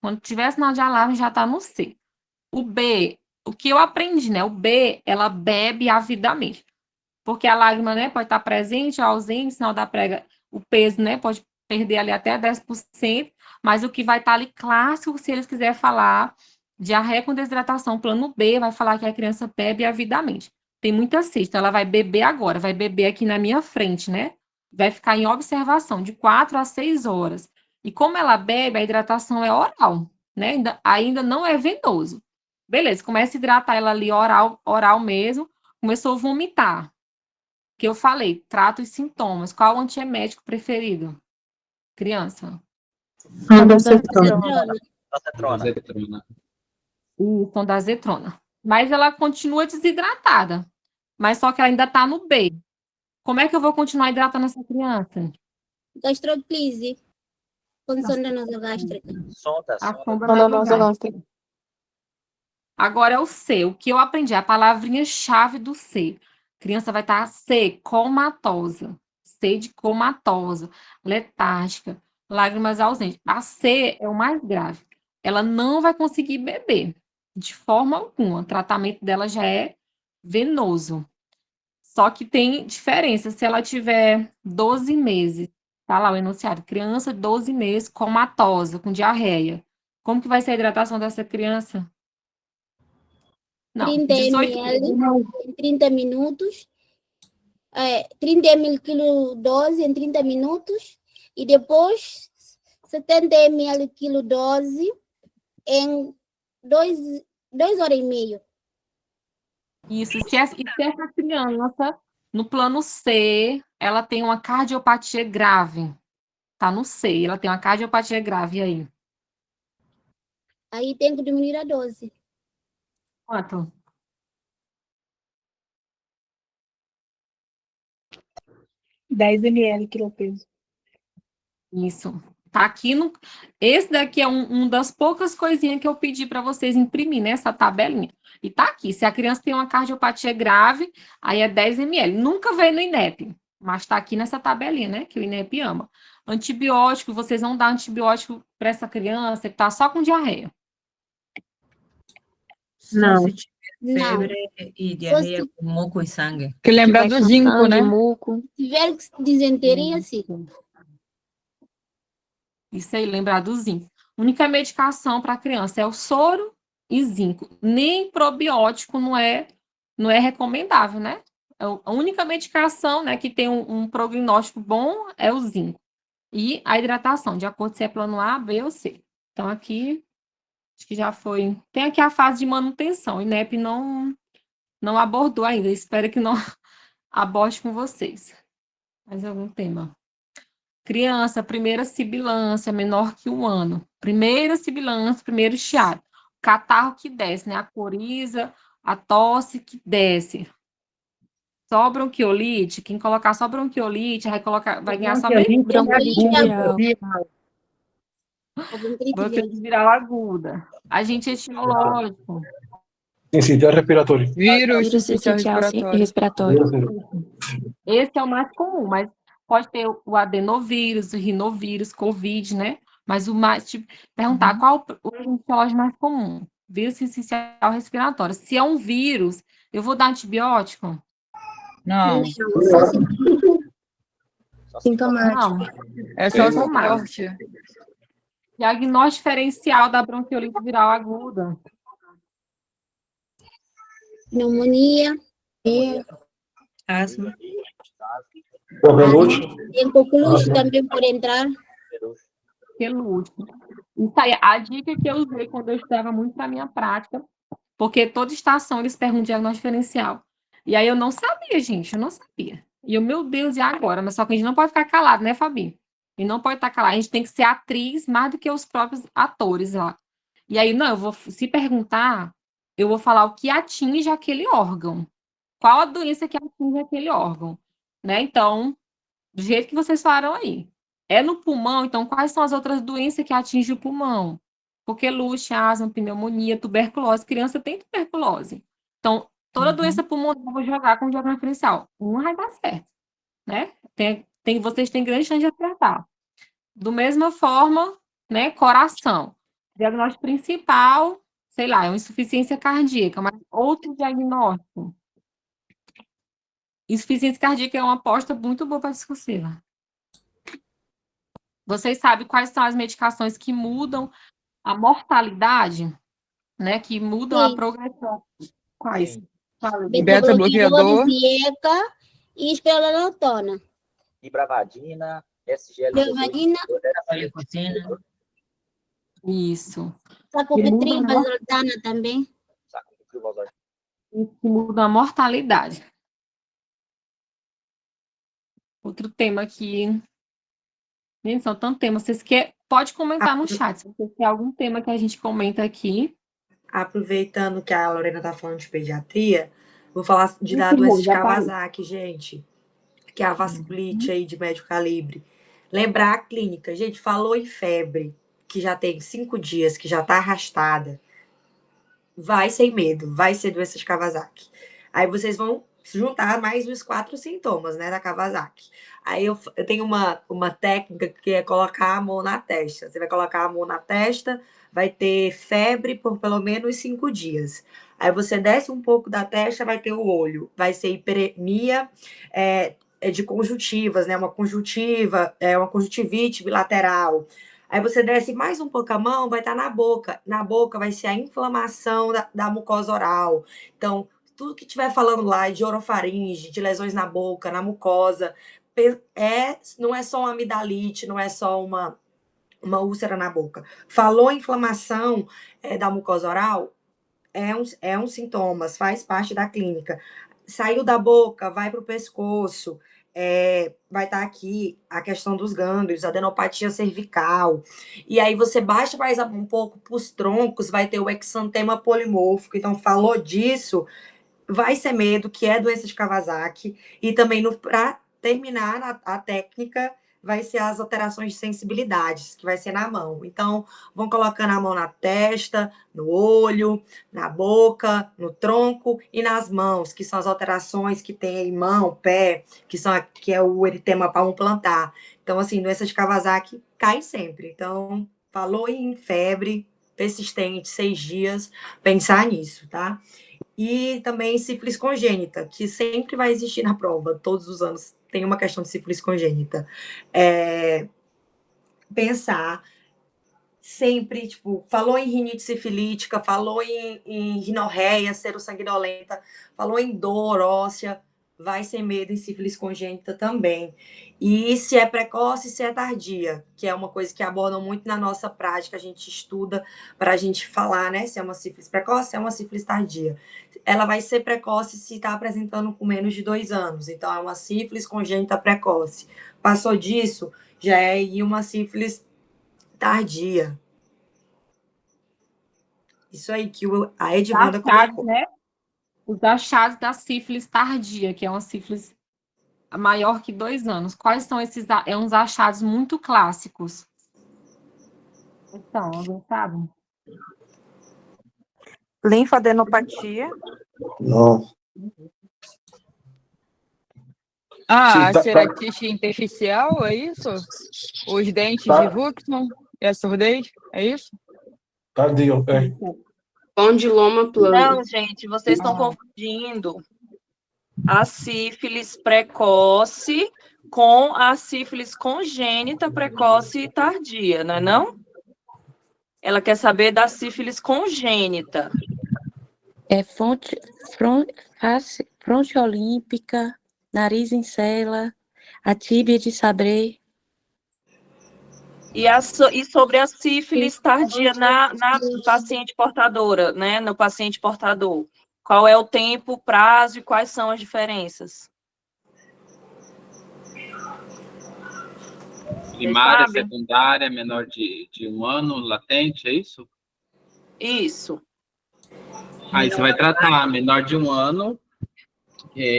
Quando tiver sinal de alarme, já tá no C. O B, o que eu aprendi, né? O B, ela bebe avidamente. Porque a lágrima, né, pode estar presente ou ausente, sinal da prega, o peso, né, pode perder ali até 10%, mas o que vai estar ali clássico, se eles quiserem falar, diarreia com desidratação, plano B, vai falar que a criança bebe avidamente. Tem muita cesta, ela vai beber agora, vai beber aqui na minha frente, né? Vai ficar em observação de 4 a 6 horas. E como ela bebe, a hidratação é oral, né? Ainda não é venoso. Beleza, começa a hidratar ela ali oral mesmo. começou a vomitar. Que eu falei, trata os sintomas. Qual o antiemético preferido? Criança. Azetrona. Azetrona. O tom da azetrona. Mas ela continua desidratada. Mas só que ela ainda está no B. Como é que eu vou continuar hidratando essa criança? Gastroclise. Com sonda nasogástrica. A sonda nasogástrica. Agora é o C. O que eu aprendi? A palavrinha-chave do C. A criança vai estar C, comatosa. C de comatosa, letárgica, lágrimas ausentes. A C é o mais grave. Ela não vai conseguir beber, de forma alguma. O tratamento dela já é venoso. Só que tem diferença. Se ela tiver 12 meses, tá lá o enunciado, criança de 12 meses, comatosa, com diarreia. Como que vai ser a hidratação dessa criança? Não, 30 ml em 30 minutos. 30 ml quilo dose em 30 minutos. E depois 70 ml quilo dose em 2 horas e meia. Isso. Se essa criança, no plano C, ela tem uma cardiopatia grave. Tá no C, ela tem uma cardiopatia grave. E aí? Aí tem que diminuir a dose. Quanto? 10 ml quilopeso. Isso. Tá aqui no. Esse daqui é um das poucas coisinhas que eu pedi para vocês imprimir nessa tabelinha. E tá aqui. Se a criança tem uma cardiopatia grave, aí é 10 ml. Nunca veio no INEP, mas tá aqui nessa tabelinha, né? Que o INEP ama. Antibiótico, vocês vão dar antibiótico para essa criança que tá só com diarreia. Só se tiver Não. febre e diarreia com muco e sangue. Que lembra do zinco, né? Se tiver disenteria, sim. Isso aí, lembrar do zinco. Única medicação para criança é o soro e zinco. Nem probiótico não é recomendável, né? A única medicação, né, que tem um prognóstico bom é o zinco. E a hidratação, de acordo se é plano A, B ou C. Então, aqui, acho que já foi. Tem aqui a fase de manutenção. O INEP não abordou ainda. Espero que não aborde com vocês. Mais algum tema? Criança, primeira sibilância, menor que 1 ano. Primeira sibilância, primeiro chiado. Catarro que desce, né? A coriza, a tosse que desce. Só bronquiolite, quem colocar só bronquiolite, vai ganhar só Bronquiolite viral. bronquiolite Viral aguda. Agente etiológico. Sincitial respiratório. Vírus respiratório. Esse é o mais comum, mas pode ter o adenovírus, o rinovírus, Covid, né? Mas o mais, tipo, perguntar qual o agente etiológico mais comum? Vírus sincicial respiratório. Se é um vírus, eu vou dar antibiótico? Não, Não. É só Sintomático. suporte. Diagnóstico diferencial da bronquiolite viral aguda. pneumonia, asma. Coqueluche. tem coqueluche também pode entrar. Quelute. Isso aí, a dica que eu usei quando eu estudava muito para minha prática, porque toda estação eles perguntam diagnóstico diferencial. E aí eu não sabia, gente, eu não sabia. E eu, meu Deus, e agora? Mas só que a gente não pode ficar calado, né, Fabi? E não pode estar calado, a gente tem que ser atriz mais do que os próprios atores lá. E aí, não, eu vou, se perguntar, eu vou falar o que atinge aquele órgão. Qual a doença que atinge aquele órgão, né? Então, do jeito que vocês falaram aí. É no pulmão, então quais são as outras doenças que atingem o pulmão? Coqueluche, asma, pneumonia, tuberculose. Criança tem tuberculose. Então, toda doença pulmonar eu vou jogar com diagnóstico diferencial. Vai dar certo, né? Vocês têm grande chance de acertar. Do mesma forma, né, coração. Diagnóstico principal, sei lá, é uma insuficiência cardíaca, mas outro diagnóstico. Insuficiência cardíaca é uma aposta muito boa para a discursiva. Vocês sabem quais são as medicações que mudam a mortalidade, né? Que mudam a progressão. Quais? Beta-bloqueador, ECA e esplerolatona. Ibravadina, SGL. Bravadina, Isso. sacubitril, valsartana também. que muda a mortalidade. Outro tema aqui. Gente, são tantos temas. Pode comentar no chat, se você quer algum tema que a gente comenta aqui. Aproveitando que a Lorena está falando de pediatria, vou falar da doença de Kawasaki, gente, que é a vasculite aí de médio calibre. Lembrar a clínica. Gente, falou em febre, que já tem 5 dias, que já está arrastada. Vai sem medo, vai ser doença de Kawasaki. Aí vocês vão juntar mais os 4 sintomas, né, da Kawasaki. Aí eu tenho uma técnica que é colocar a mão na testa. Você vai colocar a mão na testa, vai ter febre por pelo menos 5 dias. Aí você desce um pouco da testa, vai ter o olho. Vai ser hiperemia de conjuntivas, né? Uma conjuntivite bilateral. Aí você desce mais um pouco a mão, vai estar na boca. Na boca vai ser a inflamação da mucosa oral. Então, tudo que estiver falando lá de orofaringe, de lesões na boca, na mucosa, não é só uma amidalite, não é só uma úlcera na boca. Falou inflamação da mucosa oral, é um sintoma, faz parte da clínica. Saiu da boca, vai para o pescoço, vai estar aqui a questão dos gânglios, adenopatia cervical. E aí você baixa mais um pouco para os troncos, vai ter o exantema polimórfico. Então, falou disso, vai ser medo, que é doença de Kawasaki. E também, para terminar a técnica, vai ser as alterações de sensibilidades, que vai ser na mão. Então, vão colocando a mão na testa, no olho, na boca, no tronco e nas mãos, que são as alterações que tem em mão, pé, que é o eritema palmo-plantar. Então, assim, doença de Kawasaki cai sempre. Então, falou em febre persistente, 6 dias, pensar nisso, tá? E também sífilis congênita, que sempre vai existir na prova, todos os anos tem uma questão de sífilis congênita. Pensar sempre, tipo, falou em rinite sifilítica, falou em rinorreia, serossanguinolenta, falou em dor óssea, vai ser medo em sífilis congênita também. E se é precoce, se é tardia, que é uma coisa que abordam muito na nossa prática, a gente estuda para a gente falar, né, se é uma sífilis precoce, se é uma sífilis tardia. Ela vai ser precoce se está apresentando com menos de 2 anos, então é uma sífilis congênita precoce. Passou disso, já é uma sífilis tardia. Isso aí que a Edvanda colocou. Né? Os achados da sífilis tardia, que é uma sífilis maior que 2 anos. Quais são esses? Uns achados muito clássicos. Então, alguém sabe? Linfadenopatia. Não. Ah, Sim, tá- a ceratite intersticial, é isso? Os dentes de Wuchsmann e a surdez, é isso? Tardio, Condiloma plano. Não, gente, vocês estão confundindo a sífilis precoce com a sífilis congênita precoce e tardia, não é não? Ela quer saber da sífilis congênita. É fronte olímpica, nariz em cela, a tíbia de Sabré. E sobre a sífilis tardia na paciente portadora, né? No paciente portador. Qual é o tempo, prazo e quais são as diferenças? Primária, secundária, menor de 1 ano, latente, é isso? Isso. Aí você vai tratar menor de 1 ano,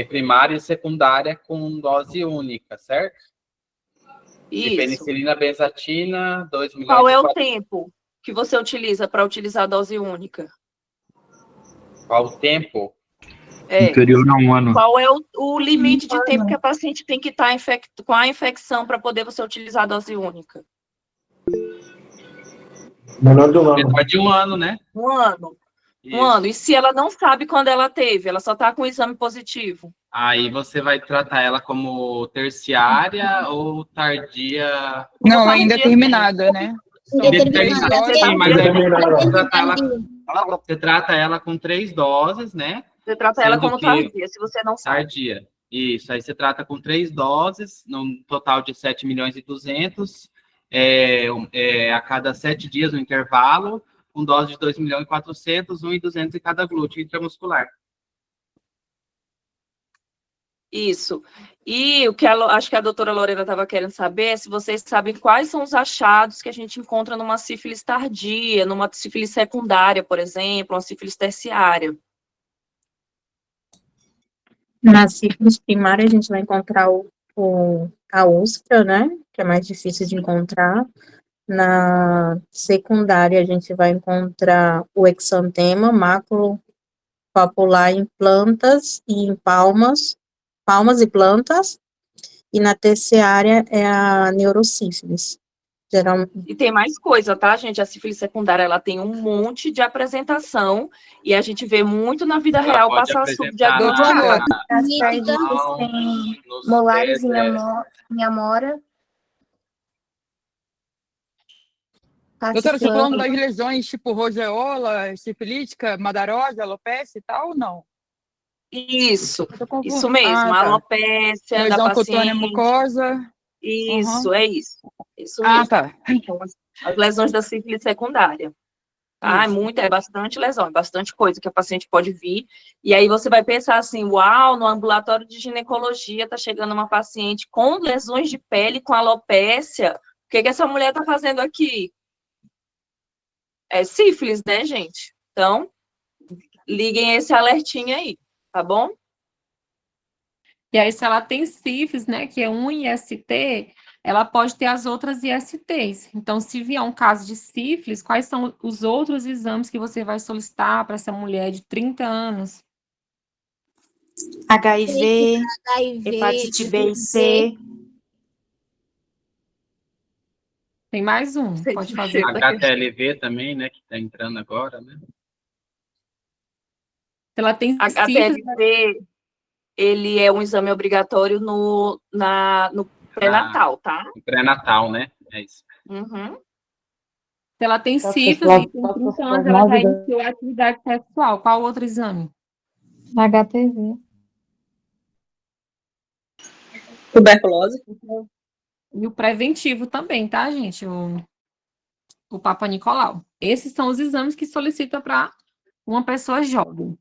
primária e secundária com dose única, certo? Isso. De penicilina benzatina, 2 milhões. Qual é o tempo que você utiliza para utilizar a dose única? Qual o tempo? Inferior a 1 ano. Qual é o limite de tempo que a paciente tem que estar com a infecção para poder você utilizar a dose única? Menor de 1 ano. Menor de 1 ano, né? 1 ano. Isso. 1 ano. E se ela não sabe quando ela teve, ela só está com o exame positivo? Aí você vai tratar ela como terciária ou tardia? Não, ainda é terminada, né? Você trata ela com 3 doses, né? Você trata ela como tardia, se você não sabe. Tardia. Isso, aí você trata com 3 doses, num total de 7.200.000, a cada 7 dias no intervalo, com dose de 2.400.000, 1.200 em cada glúteo intramuscular. Isso. E o que acho que a doutora Lorena estava querendo saber é se vocês sabem quais são os achados que a gente encontra numa sífilis tardia, numa sífilis secundária, por exemplo, uma sífilis terciária. Na sífilis primária, a gente vai encontrar a úscera, né? Que é mais difícil de encontrar. Na secundária, a gente vai encontrar o exantema maculopapular em plantas e em palmas e plantas. E na terciária é a neurosífilis. E tem mais coisa, tá, gente? A sífilis secundária, ela tem um monte de apresentação e a gente vê muito na vida Ela real pode passar apresentar subdiagnosticada. Molares em pés, amora. Doutora, você tá falando das lesões tipo rogeola, sifilítica, madarose, alopecia e tal, ou não? Isso mesmo, tá. alopécia Lesão da cutânea paciente. mucosa. Isso, é isso. Isso Ah, mesmo. tá. Então, as lesões da sífilis secundária. Tá? É bastante lesão, é bastante coisa que a paciente pode vir. E aí você vai pensar assim, uau, no ambulatório de ginecologia está chegando uma paciente com lesões de pele, com alopécia. O que essa mulher está fazendo aqui? É sífilis, né, gente? Então, liguem esse alertinho aí, tá bom? E aí, se ela tem sífilis, né, que é um IST, ela pode ter as outras ISTs. Então, se vier um caso de sífilis, quais são os outros exames que você vai solicitar para essa mulher de 30 anos? HIV, hepatite B e C. Tem mais um, pode fazer. HTLV também, né, que está entrando agora, né? Ela tem HTLV, ele é um exame obrigatório no pré-natal, tá? No pré-natal, né? É isso. Uhum. Se ela tem sífilis e tem 30 anos, ela já iniciou a atividade sexual. Qual outro exame? HPV. Tuberculose. E o preventivo também, tá, gente? O Papa Nicolau. Esses são os exames que solicita para uma pessoa jovem.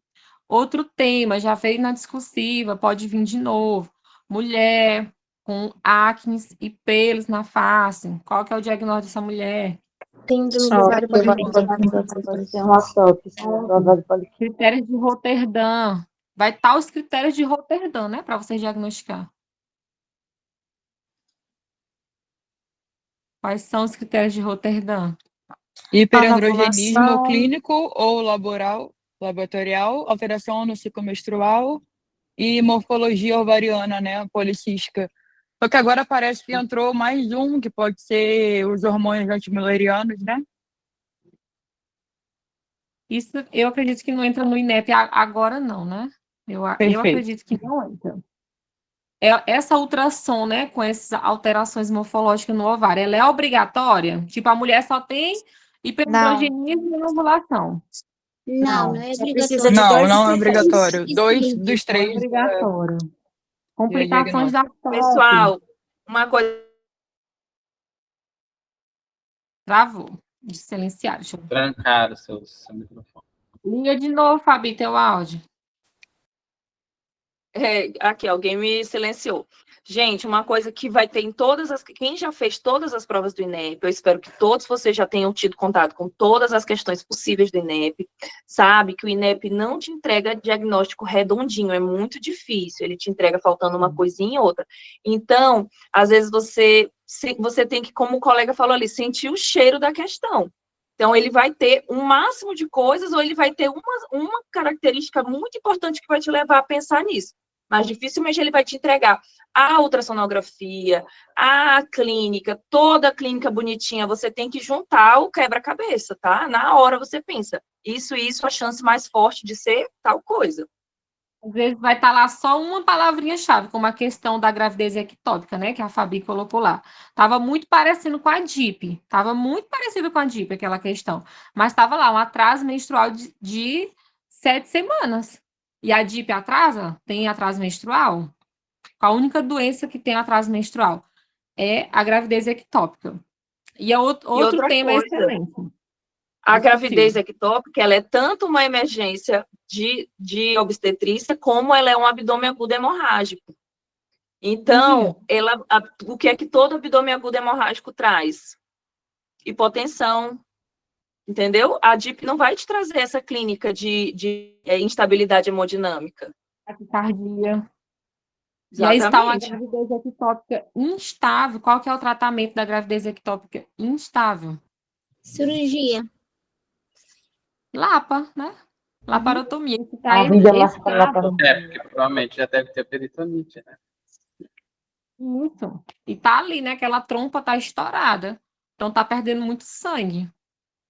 Outro tema, já veio na discursiva, pode vir de novo. Mulher com acne e pelos na face. Qual que é o diagnóstico dessa mulher? Tem ovário Critérios de Roterdã. Vai estar os critérios de Roterdã, né? Para você diagnosticar. Quais são os critérios de Roterdã? Hiperandrogenismo clínico ou laboratorial, alteração no ciclo menstrual e morfologia ovariana, né, policística. Só que agora parece que entrou mais um, que pode ser os hormônios antimilerianos, né? Isso eu acredito que não entra no INEP agora, não, né? Eu acredito que não entra. Essa ultrassom, né, com essas alterações morfológicas no ovário, ela é obrigatória? Tipo, a mulher só tem hiperandrogenismo e ovulação. Não é obrigatório. Precisa de dois Não é obrigatório. Isso, Dois sim. dos três. É obrigatório. Complicações da Pessoal, uma coisa. Travou. De silenciar. Deixa eu... Trancaram seu microfone. Liga de novo, Fabi, teu áudio. Aqui, alguém me silenciou. Gente, uma coisa que vai ter em todas as... Quem já fez todas as provas do INEP, eu espero que todos vocês já tenham tido contato com todas as questões possíveis do INEP, sabe que o INEP não te entrega diagnóstico redondinho, é muito difícil, ele te entrega faltando uma coisinha e outra. Então, às vezes você tem que, como o colega falou ali, sentir o cheiro da questão. Então, ele vai ter um máximo de coisas ou ele vai ter uma característica muito importante que vai te levar a pensar nisso. Mas dificilmente ele vai te entregar a ultrassonografia, a clínica, toda a clínica bonitinha. Você tem que juntar o quebra-cabeça, tá? Na hora você pensa, isso, a chance mais forte de ser tal coisa. Às vezes vai estar lá só uma palavrinha-chave, como a questão da gravidez ectópica, né? Que a Fabi colocou lá. Estava muito parecendo com a DIP. Estava muito parecido com a DIP, aquela questão. Mas estava lá um atraso menstrual de 7 semanas. E a DIP atrasa? Tem atraso menstrual? A única doença que tem atraso menstrual é a gravidez ectópica. E outro tema excelente. A gravidez ectópica, ela é tanto uma emergência de obstetrícia, como ela é um abdômen agudo hemorrágico. Então, o que é que todo abdômen agudo hemorrágico traz? Hipotensão, entendeu? A DIP não vai te trazer essa clínica de instabilidade hemodinâmica. Taquicardia. E aí está uma Exatamente. gravidez ectópica instável. Qual que é o tratamento da gravidez ectópica instável? Cirurgia. Lapa, né? Laparotomia. Esse tá A vida estável. Porque provavelmente já deve ter peritonite, né? Isso. E tá ali, né? Aquela trompa tá estourada. Então tá perdendo muito sangue.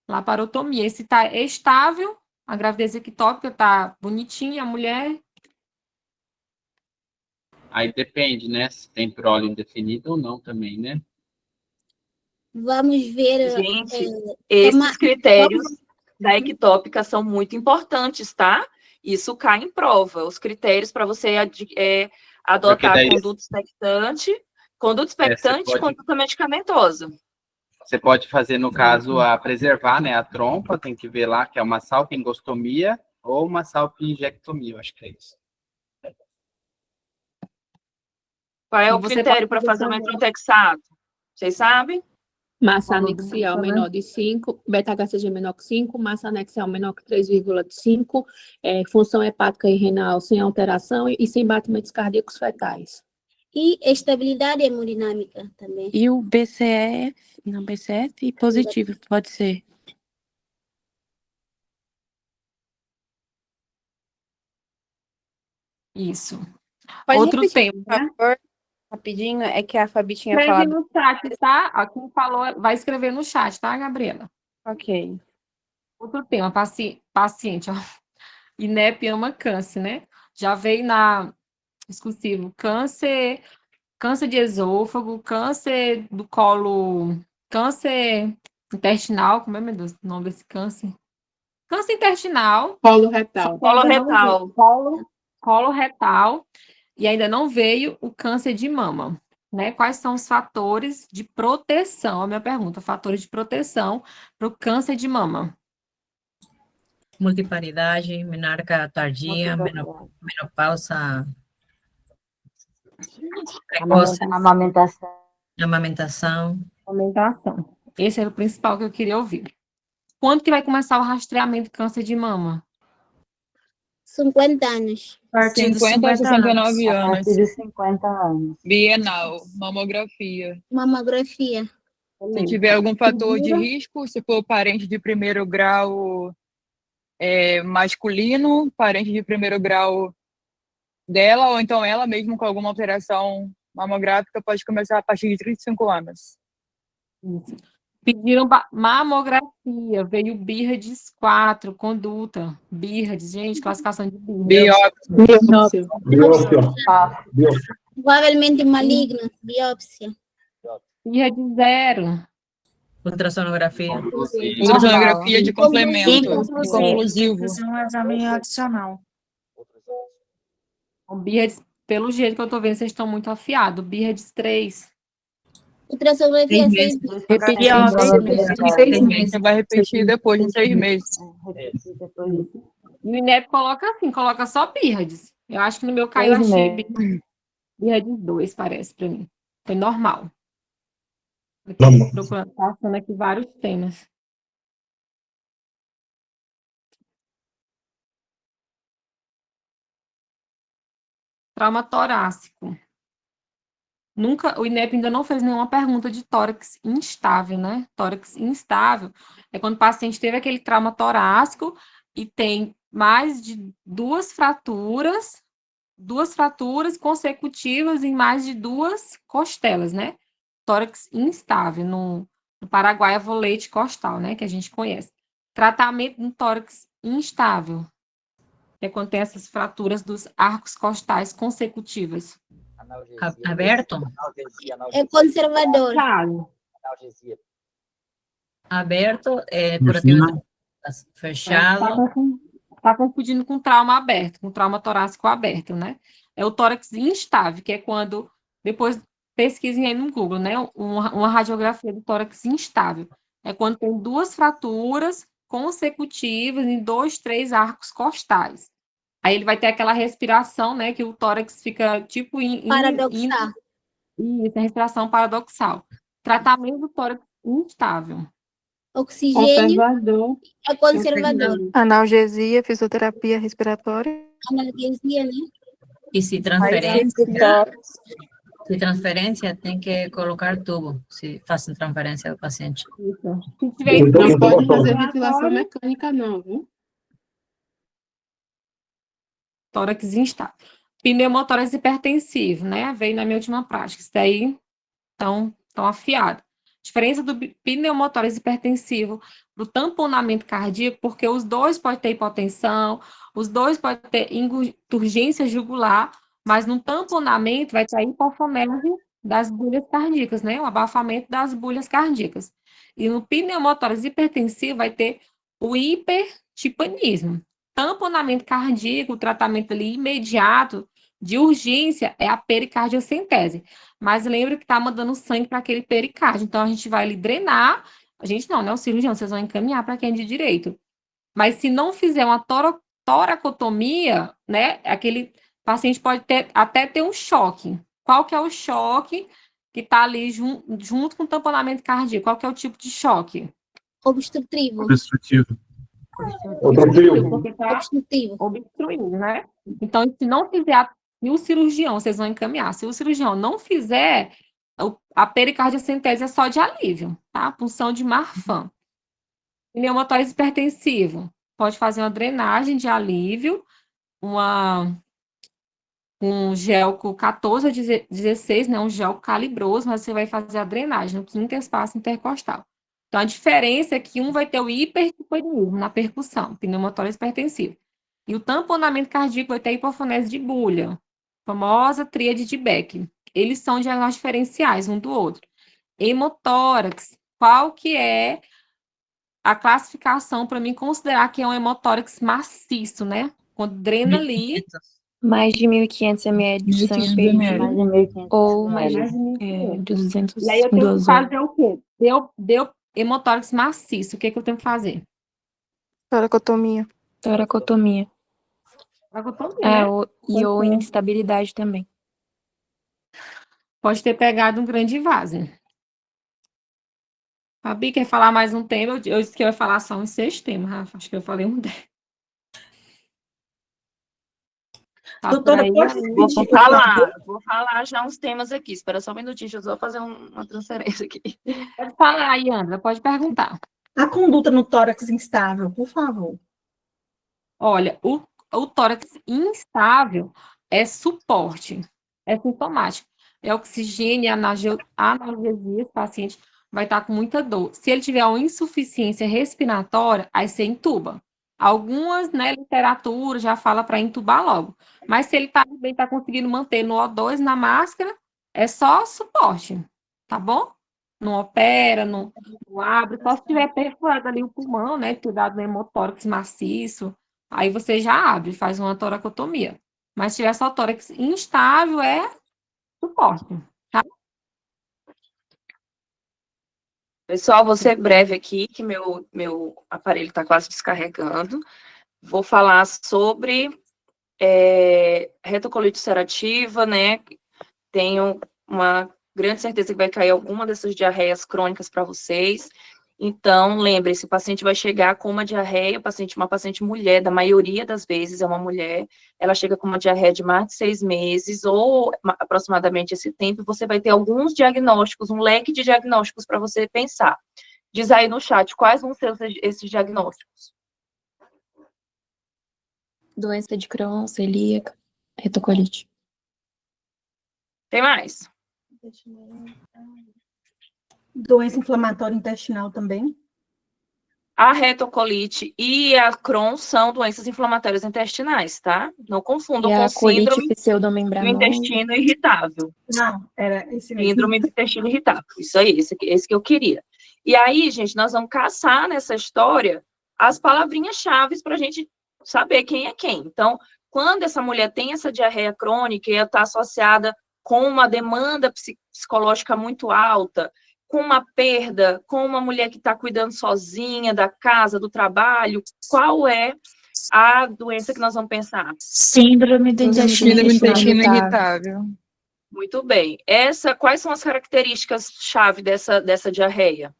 Laparotomia. Esse tá estável, a gravidez ectópica tá bonitinha, a mulher. Aí depende, né? Se tem prole indefinida ou não também, né? Vamos ver. Gente, esses critérios da ectópica são muito importantes, tá? Isso cai em prova. Os critérios para você adotar daí- conduta expectante e conduta medicamentosa. Você pode fazer, no caso, a preservar, né, a trompa, tem que ver lá que é uma salpingostomia ou uma salpingectomia, eu acho que é isso. Qual é o você critério pode para fazer o também- metrotexato? Vocês sabem? Massa anexial menor de 5, beta-HCG menor que 5, massa anexial menor que 3,5, função hepática e renal sem alteração e sem batimentos cardíacos fetais. E estabilidade hemodinâmica também. E o BCF positivo, pode ser. Isso. Pode Outro repetir, tema, por né? favor, rapidinho, é que a Fabi tinha Escreve falado. no chat, tá? Ó, quem falou, vai escrever no chat, tá, Gabriela? Ok. Outro tema, paciente, ó. INEP ama câncer, né? Já veio na discursivo câncer de esôfago, câncer do colo, câncer intestinal, como é, meu Deus, o nome desse câncer? Câncer intestinal. Colo retal. Colo retal. E ainda não veio o câncer de mama, né? Quais são os fatores de proteção? A minha pergunta, fatores de proteção para o câncer de mama. Multiparidade, menarca tardia, menopausa precoce, amamentação. Esse era o principal que eu queria ouvir. Quando que vai começar o rastreamento de câncer de mama? 50 anos. A partir de 50 a 69 anos. A partir de 50 anos. Bienal, mamografia. Mamografia. Se tiver algum fator de risco, se for parente de primeiro grau masculino, parente de primeiro grau dela, ou então ela mesmo com alguma alteração mamográfica, pode começar a partir de 35 anos. Isso. Pediram mamografia, veio BIRADS 4, conduta. BIRADS, gente, classificação de Biópsia. Provavelmente maligna. Biópsia. BIRADS 0. Ultrassonografia. Ultrassonografia de complemento, conclusivo. Um exame adicional. O BIRADS, pelo jeito que eu tô vendo, vocês estão muito afiados. BIRADS 3. Ultrassonografia 6 meses. Você vai repetir depois de 6 meses. E o INEP coloca assim, coloca só BIRADS. Eu acho que no meu caiu, achei BIRADS 2, parece para mim. Foi normal. Procurando, passando aqui vários temas. Trauma torácico. O INEP ainda não fez nenhuma pergunta de tórax instável, né? Tórax instável é quando o paciente teve aquele trauma torácico e tem mais de duas fraturas consecutivas em mais de 2 costelas, né? Tórax instável, no Paraguai é volete costal, né? Que a gente conhece. Tratamento do tórax instável é quando tem essas fraturas dos arcos costais consecutivas. Aberto? É conservador. Aberto é curativo. Fechado. Está confundindo com trauma aberto, com trauma torácico aberto, né? É o tórax instável, que é quando, depois pesquisem aí no Google, né? Uma radiografia do tórax instável. É quando tem 2 fraturas consecutivas em 2, 3 arcos costais. Aí ele vai ter aquela respiração, né, que o tórax fica tipo Paradoxal. Isso, a respiração paradoxal. Tratamento do tórax instável. Oxigênio Conservador. é conservador. Analgesia, fisioterapia respiratória. Analgesia, né? E se transferência, tem que colocar tubo, se fazem transferência do paciente. Isso. Não pode fazer ventilação mecânica, não, viu? Tórax instável. Pneumotórax hipertensivo, né? Veio na minha última prática. Isso daí tão afiado. Diferença do pneumotórax hipertensivo para o tamponamento cardíaco, porque os dois podem ter hipotensão, os dois podem ter urgência jugular, mas no tamponamento vai ter a hipofonese das bulhas cardíacas, né? O abafamento das bulhas cardíacas. E no pneumotórax hipertensivo vai ter o hipertipanismo. Tamponamento cardíaco, o tratamento ali imediato de urgência é a pericardiocentese. Mas lembra que está mandando sangue para aquele pericárdio. Então, a gente vai ali drenar. A gente não, né? O cirurgião, vocês vão encaminhar para quem é de direito. Mas se não fizer uma toracotomia, né? Aquele paciente pode até ter um choque. Qual que é o choque que está ali junto com o tamponamento cardíaco? Qual que é o tipo de choque? Obstrutivo. Obstrutivo. Porque está obstruindo, né? Então, se não fizer e o cirurgião, vocês vão encaminhar. Se o cirurgião não fizer, a pericardiocentese é só de alívio, tá? Punção de Marfan. Pneumotórax hipertensivo. Pode fazer uma drenagem de alívio, um gel com 14 a 16, né? Um gel calibroso, mas você vai fazer a drenagem no quinto espaço intercostal. Então, a diferença é que um vai ter o hipertipanismo na percussão, pneumotórax hipertensivo. E o tamponamento cardíaco vai ter a hipofonese de bulha, famosa tríade de Beck. Eles são diagnósticos diferenciais um do outro. Hemotórax, qual que é a classificação para mim considerar que é um hemotórax maciço, né? Quando drena ali... Mais de 1.500 ml de sangue ou mais de 200 E aí eu tenho que fazer o quê? Deu hemotórax maciço, o que eu tenho que fazer? Toracotomia. Toracotomia, né? Ou instabilidade também. Pode ter pegado um grande vaso. Fabi, quer falar mais um tema? Eu disse que eu ia falar só uns 6 temas, Rafa. Acho que eu falei um 10. Tá. Doutora, vou falar já uns temas aqui. Espera só um minutinho, deixa eu só fazer uma transferência aqui. Pode falar, Yandra, pode perguntar. A conduta no tórax instável, por favor. Olha, o tórax instável é suporte, é sintomático. É oxigênio e analgesia, esse paciente vai estar com muita dor. Se ele tiver uma insuficiência respiratória, aí você intuba. Algumas, né, literatura já fala para intubar logo. Mas se ele está conseguindo manter no O2 na máscara, é só suporte, tá bom? Não opera, não abre, só se tiver perfurado ali o pulmão, né, cuidado no hemotórax maciço, aí você já abre, faz uma toracotomia. Mas se tiver só tórax instável, é suporte, tá? Pessoal, vou ser breve aqui, que meu aparelho está quase descarregando. Vou falar sobre retocolite ulcerativa, né? Tenho uma grande certeza que vai cair alguma dessas diarreias crônicas para vocês. Então, lembre-se, o paciente vai chegar com uma diarreia, uma paciente mulher, da maioria das vezes é uma mulher, ela chega com uma diarreia de mais de 6 meses, ou aproximadamente esse tempo, você vai ter alguns diagnósticos, um leque de diagnósticos para você pensar. Diz aí no chat, quais vão ser esses diagnósticos? Doença de Crohn, celíaca, retocolite. Tem mais? Doença inflamatória intestinal também. A retocolite e a Crohn são doenças inflamatórias intestinais, tá? Não confundam com síndrome do intestino irritável. Não, era esse mesmo. Síndrome do intestino irritável. Isso aí, esse que eu queria. E aí, gente, nós vamos caçar nessa história as palavrinhas-chave para a gente saber quem é quem. Então, quando essa mulher tem essa diarreia crônica e ela está associada com uma demanda psicológica muito alta, com uma perda, com uma mulher que está cuidando sozinha da casa, do trabalho, qual é a doença que nós vamos pensar? Síndrome do intestino irritável. Muito bem. Quais são as características-chave dessa diarreia?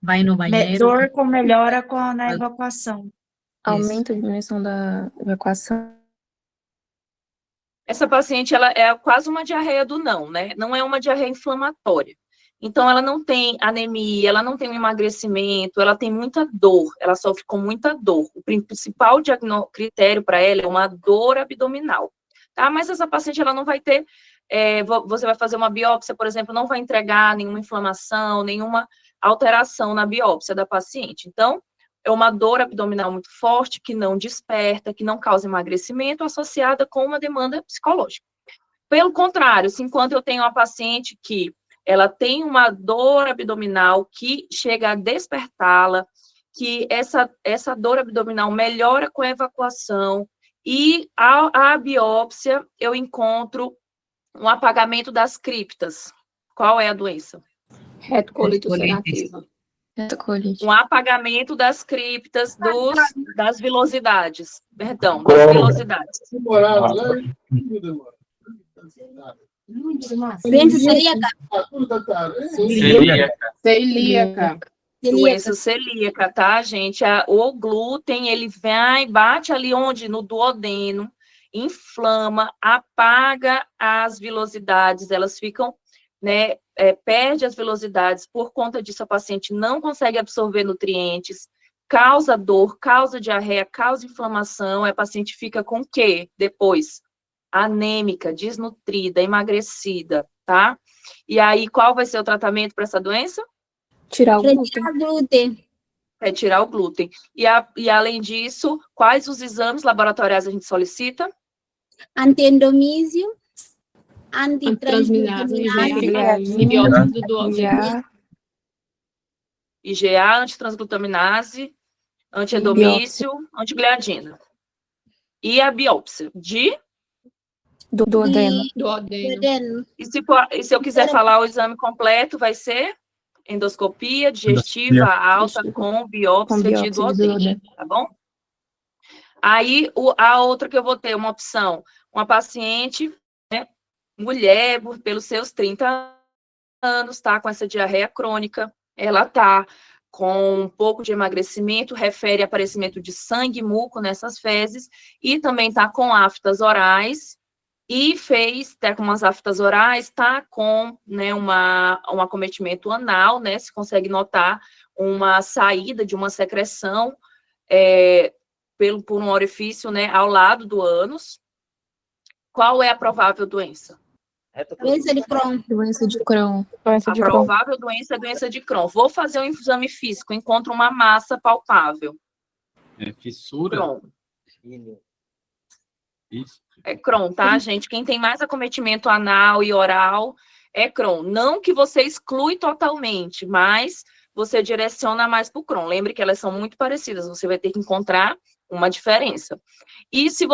Vai no banheiro. Dor com melhora na evacuação. Aumento ou diminuição da evacuação. Essa paciente, ela é quase uma diarreia do não, né? Não é uma diarreia inflamatória. Então, ela não tem anemia, ela não tem um emagrecimento, ela tem muita dor, ela sofre com muita dor. O principal critério para ela é uma dor abdominal, tá? Mas essa paciente, ela não vai ter, você vai fazer uma biópsia, por exemplo, não vai entregar nenhuma inflamação, nenhuma alteração na biópsia da paciente. Então, é uma dor abdominal muito forte, que não desperta, que não causa emagrecimento, associada com uma demanda psicológica. Pelo contrário, se enquanto eu tenho uma paciente que ela tem uma dor abdominal que chega a despertá-la, que essa dor abdominal melhora com a evacuação, e a biópsia eu encontro um apagamento das criptas. Qual é a doença? Retocolite ulcerativa. Um apagamento das criptas das vilosidades. Perdão, das vilosidades. Doença celíaca. Doença celíaca, tá, gente? O glúten, ele vai, bate ali onde? No duodeno, inflama, apaga as vilosidades, elas ficam, né, perde as velocidades, por conta disso a paciente não consegue absorver nutrientes, causa dor, causa diarreia, causa inflamação, a paciente fica com o quê depois? Anêmica, desnutrida, emagrecida, tá? E aí, qual vai ser o tratamento para essa doença? Tirar o glúten. Retirar o glúten. E além disso, quais os exames laboratoriais a gente solicita? Antiendomísio, antitransminase, antibióticos do duodeno. IgA, antitransglutaminase, antiendomício, antigliadina. E a biópsia de? Duodeno. E se eu quiser falar o exame completo, vai ser endoscopia digestiva alta com biópsia de duodeno, tá bom? Aí, a outra que eu vou ter, uma opção, uma paciente, né, mulher, pelos seus 30 anos, tá com essa diarreia crônica, ela tá com um pouco de emagrecimento, refere a aparecimento de sangue e muco nessas fezes, e também tá com aftas orais, e tá com umas aftas orais, tá com, né, um acometimento anal, né, se consegue notar uma saída de uma secreção por um orifício, né, ao lado do ânus. Qual é a provável doença? Doença de Crohn. Doença de Crohn. A provável doença é doença de Crohn. Vou fazer um exame físico, encontro uma massa palpável. É fissura? Crohn. Isso. É Crohn, tá, gente? Quem tem mais acometimento anal e oral é Crohn. Não que você exclui totalmente, mas você direciona mais para o Crohn. Lembre que elas são muito parecidas, você vai ter que encontrar uma diferença. E se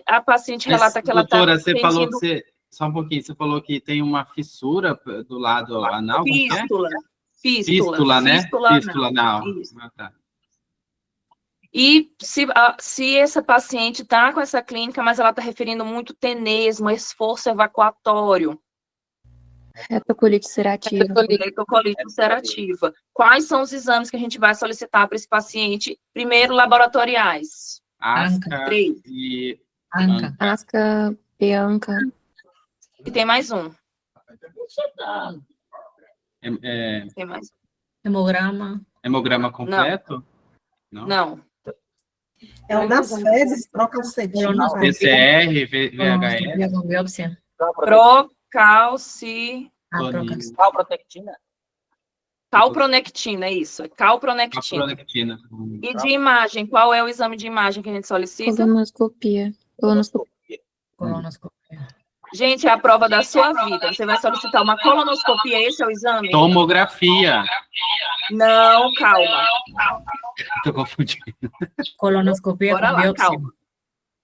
a paciente relata que ela está doutora, você sentindo... falou que só um pouquinho, você falou que tem uma fissura do lado anal? Fístula, né? Fístula anal. Ah, tá. E se essa paciente está com essa clínica, mas ela está referindo muito tenesmo, esforço evacuatório. Retocolite ulcerativa. Retocolite ulcerativa. Quais são os exames que a gente vai solicitar para esse paciente? Primeiro, laboratoriais. ASCA 3. e... ASCA, Bianca. E tem mais um. Tem mais. Hemograma. Hemograma completo? Não. É o das fezes, procalcetina. PCR, VHS. Biópsia. Calprotectina. Calpronectina, isso. É calpronectina. E de imagem, qual é o exame de imagem que a gente solicita? Colonoscopia. Colonoscopia. Gente, é a prova da sua vida. Você vai solicitar uma colonoscopia, esse é o exame? Tomografia. Não, calma. Estou confundindo. Colonoscopia Bora com lá, biópsia. calma.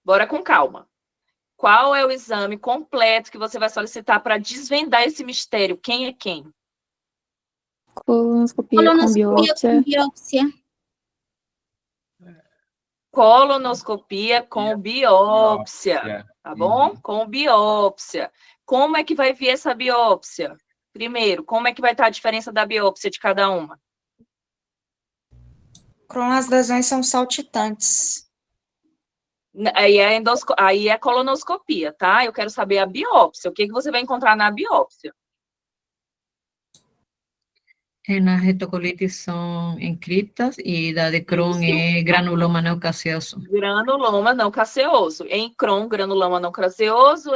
Bora com calma. Qual é o exame completo que você vai solicitar para desvendar esse mistério? Quem é quem? Colonoscopia com biópsia. Colonoscopia com biópsia, tá bom? Com biópsia. Como é que vai vir essa biópsia? Primeiro, como é que vai estar a diferença da biópsia de cada uma? As lesões são saltitantes. Aí é colonoscopia, tá? Eu quero saber a biópsia. O que você vai encontrar na biópsia? Las retocolitis são em criptas e da de Crohn é granuloma não caseoso. Granuloma não caseoso. Em Crohn, granuloma não caseoso.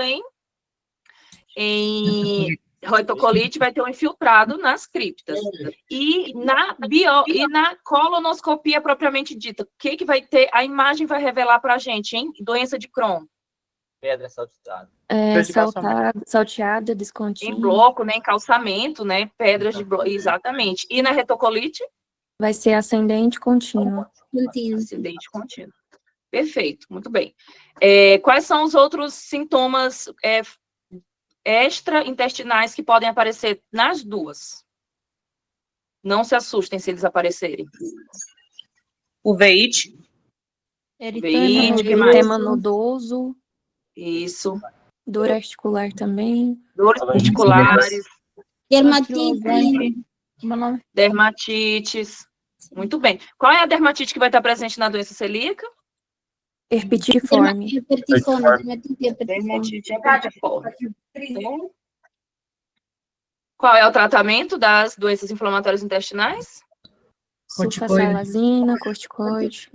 Em retocolite vai ter um infiltrado nas criptas. E na colonoscopia propriamente dita, o que vai ter? A imagem vai revelar para a gente, hein? Doença de Crohn. Pedra saltada. Salteada, descontínua. Em bloco, né? Em calçamento, né? Pedras de bloco, exatamente. E na retocolite? Vai ser ascendente contínuo. Ascendente contínuo. Perfeito, muito bem. Quais são os outros sintomas extraintestinais que podem aparecer nas duas? Não se assustem se eles aparecerem. Uveíte. Eritema nodoso. Isso. Dor articular também. Dores articulares. Dermatite. Dermatites. Muito bem. Qual é a dermatite que vai estar presente na doença celíaca? Herpetiforme. Dermatite herpetiforme. Qual é o tratamento das doenças inflamatórias intestinais? Sulfasalazina, corticoide.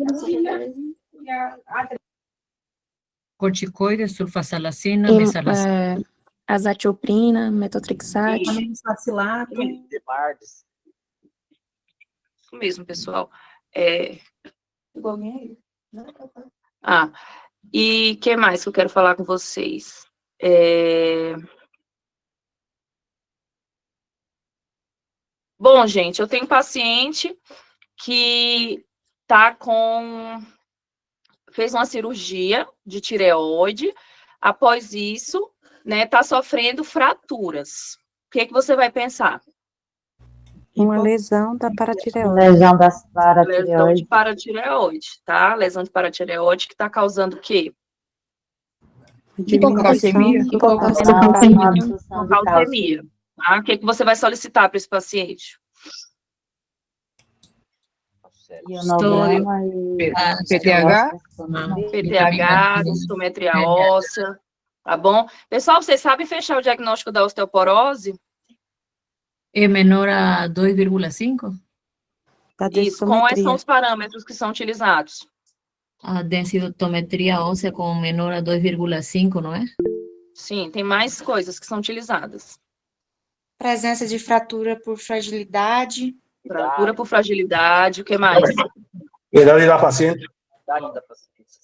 Corticoide, sulfasalazina, mesalazina. Azatioprina, metotrexate. Isso mesmo, pessoal. E o que mais que eu quero falar com vocês? Bom, gente, eu tenho um paciente que fez uma cirurgia de tireoide. Após isso, né, tá sofrendo fraturas. O que você vai pensar? Uma lesão da paratireoide. Lesão das paratireoide. Lesão de paratireoide, tá? Lesão de paratireoide que tá causando o quê? Hipocalcemia. Hipocalcemia. Tá? O que você vai solicitar para esse paciente? PTH, densitometria óssea, tá bom? Pessoal, vocês sabem fechar o diagnóstico da osteoporose? É menor a 2,5? Isso, quais são os parâmetros que são utilizados? A densitometria óssea com menor a 2,5, não é? Sim, tem mais coisas que são utilizadas. Presença de fratura por fragilidade. Fratura por fragilidade, o que mais? Idade da paciente.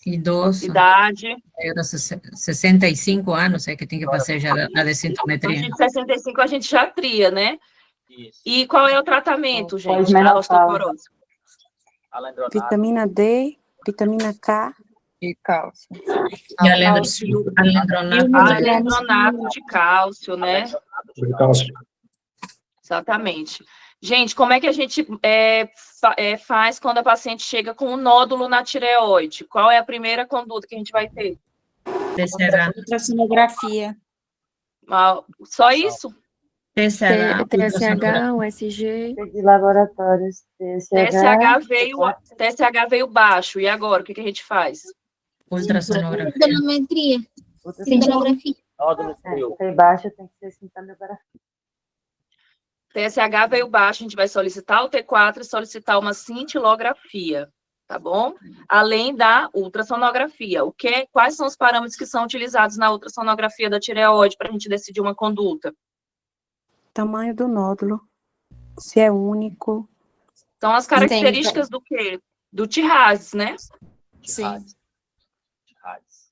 Idoso. Idade. 65 anos, é que tem que fazer já a densitometria. De 65 a gente já tria, né? Isso. E qual é o tratamento, gente, da osteoporose? Vitamina D, vitamina K. E cálcio. E alendronato de cálcio, né? Exatamente. Gente, como é que a gente faz quando a paciente chega com um nódulo na tireoide? Qual é a primeira conduta que a gente vai ter? Ultrassonografia. Só isso? TSH, USG. De laboratórios. TSH veio baixo. E agora, o que a gente faz? Ultrassonografia. Sintometria. Sintomografia. Tem baixo, tem que ser sintomografia. TSH veio baixo, a gente vai solicitar o T4 e solicitar uma cintilografia, tá bom? Além da ultrassonografia. Quais são os parâmetros que são utilizados na ultrassonografia da tireoide para a gente decidir uma conduta? Tamanho do nódulo, se é único. São as características do quê? Do TIRADS, né? Sim.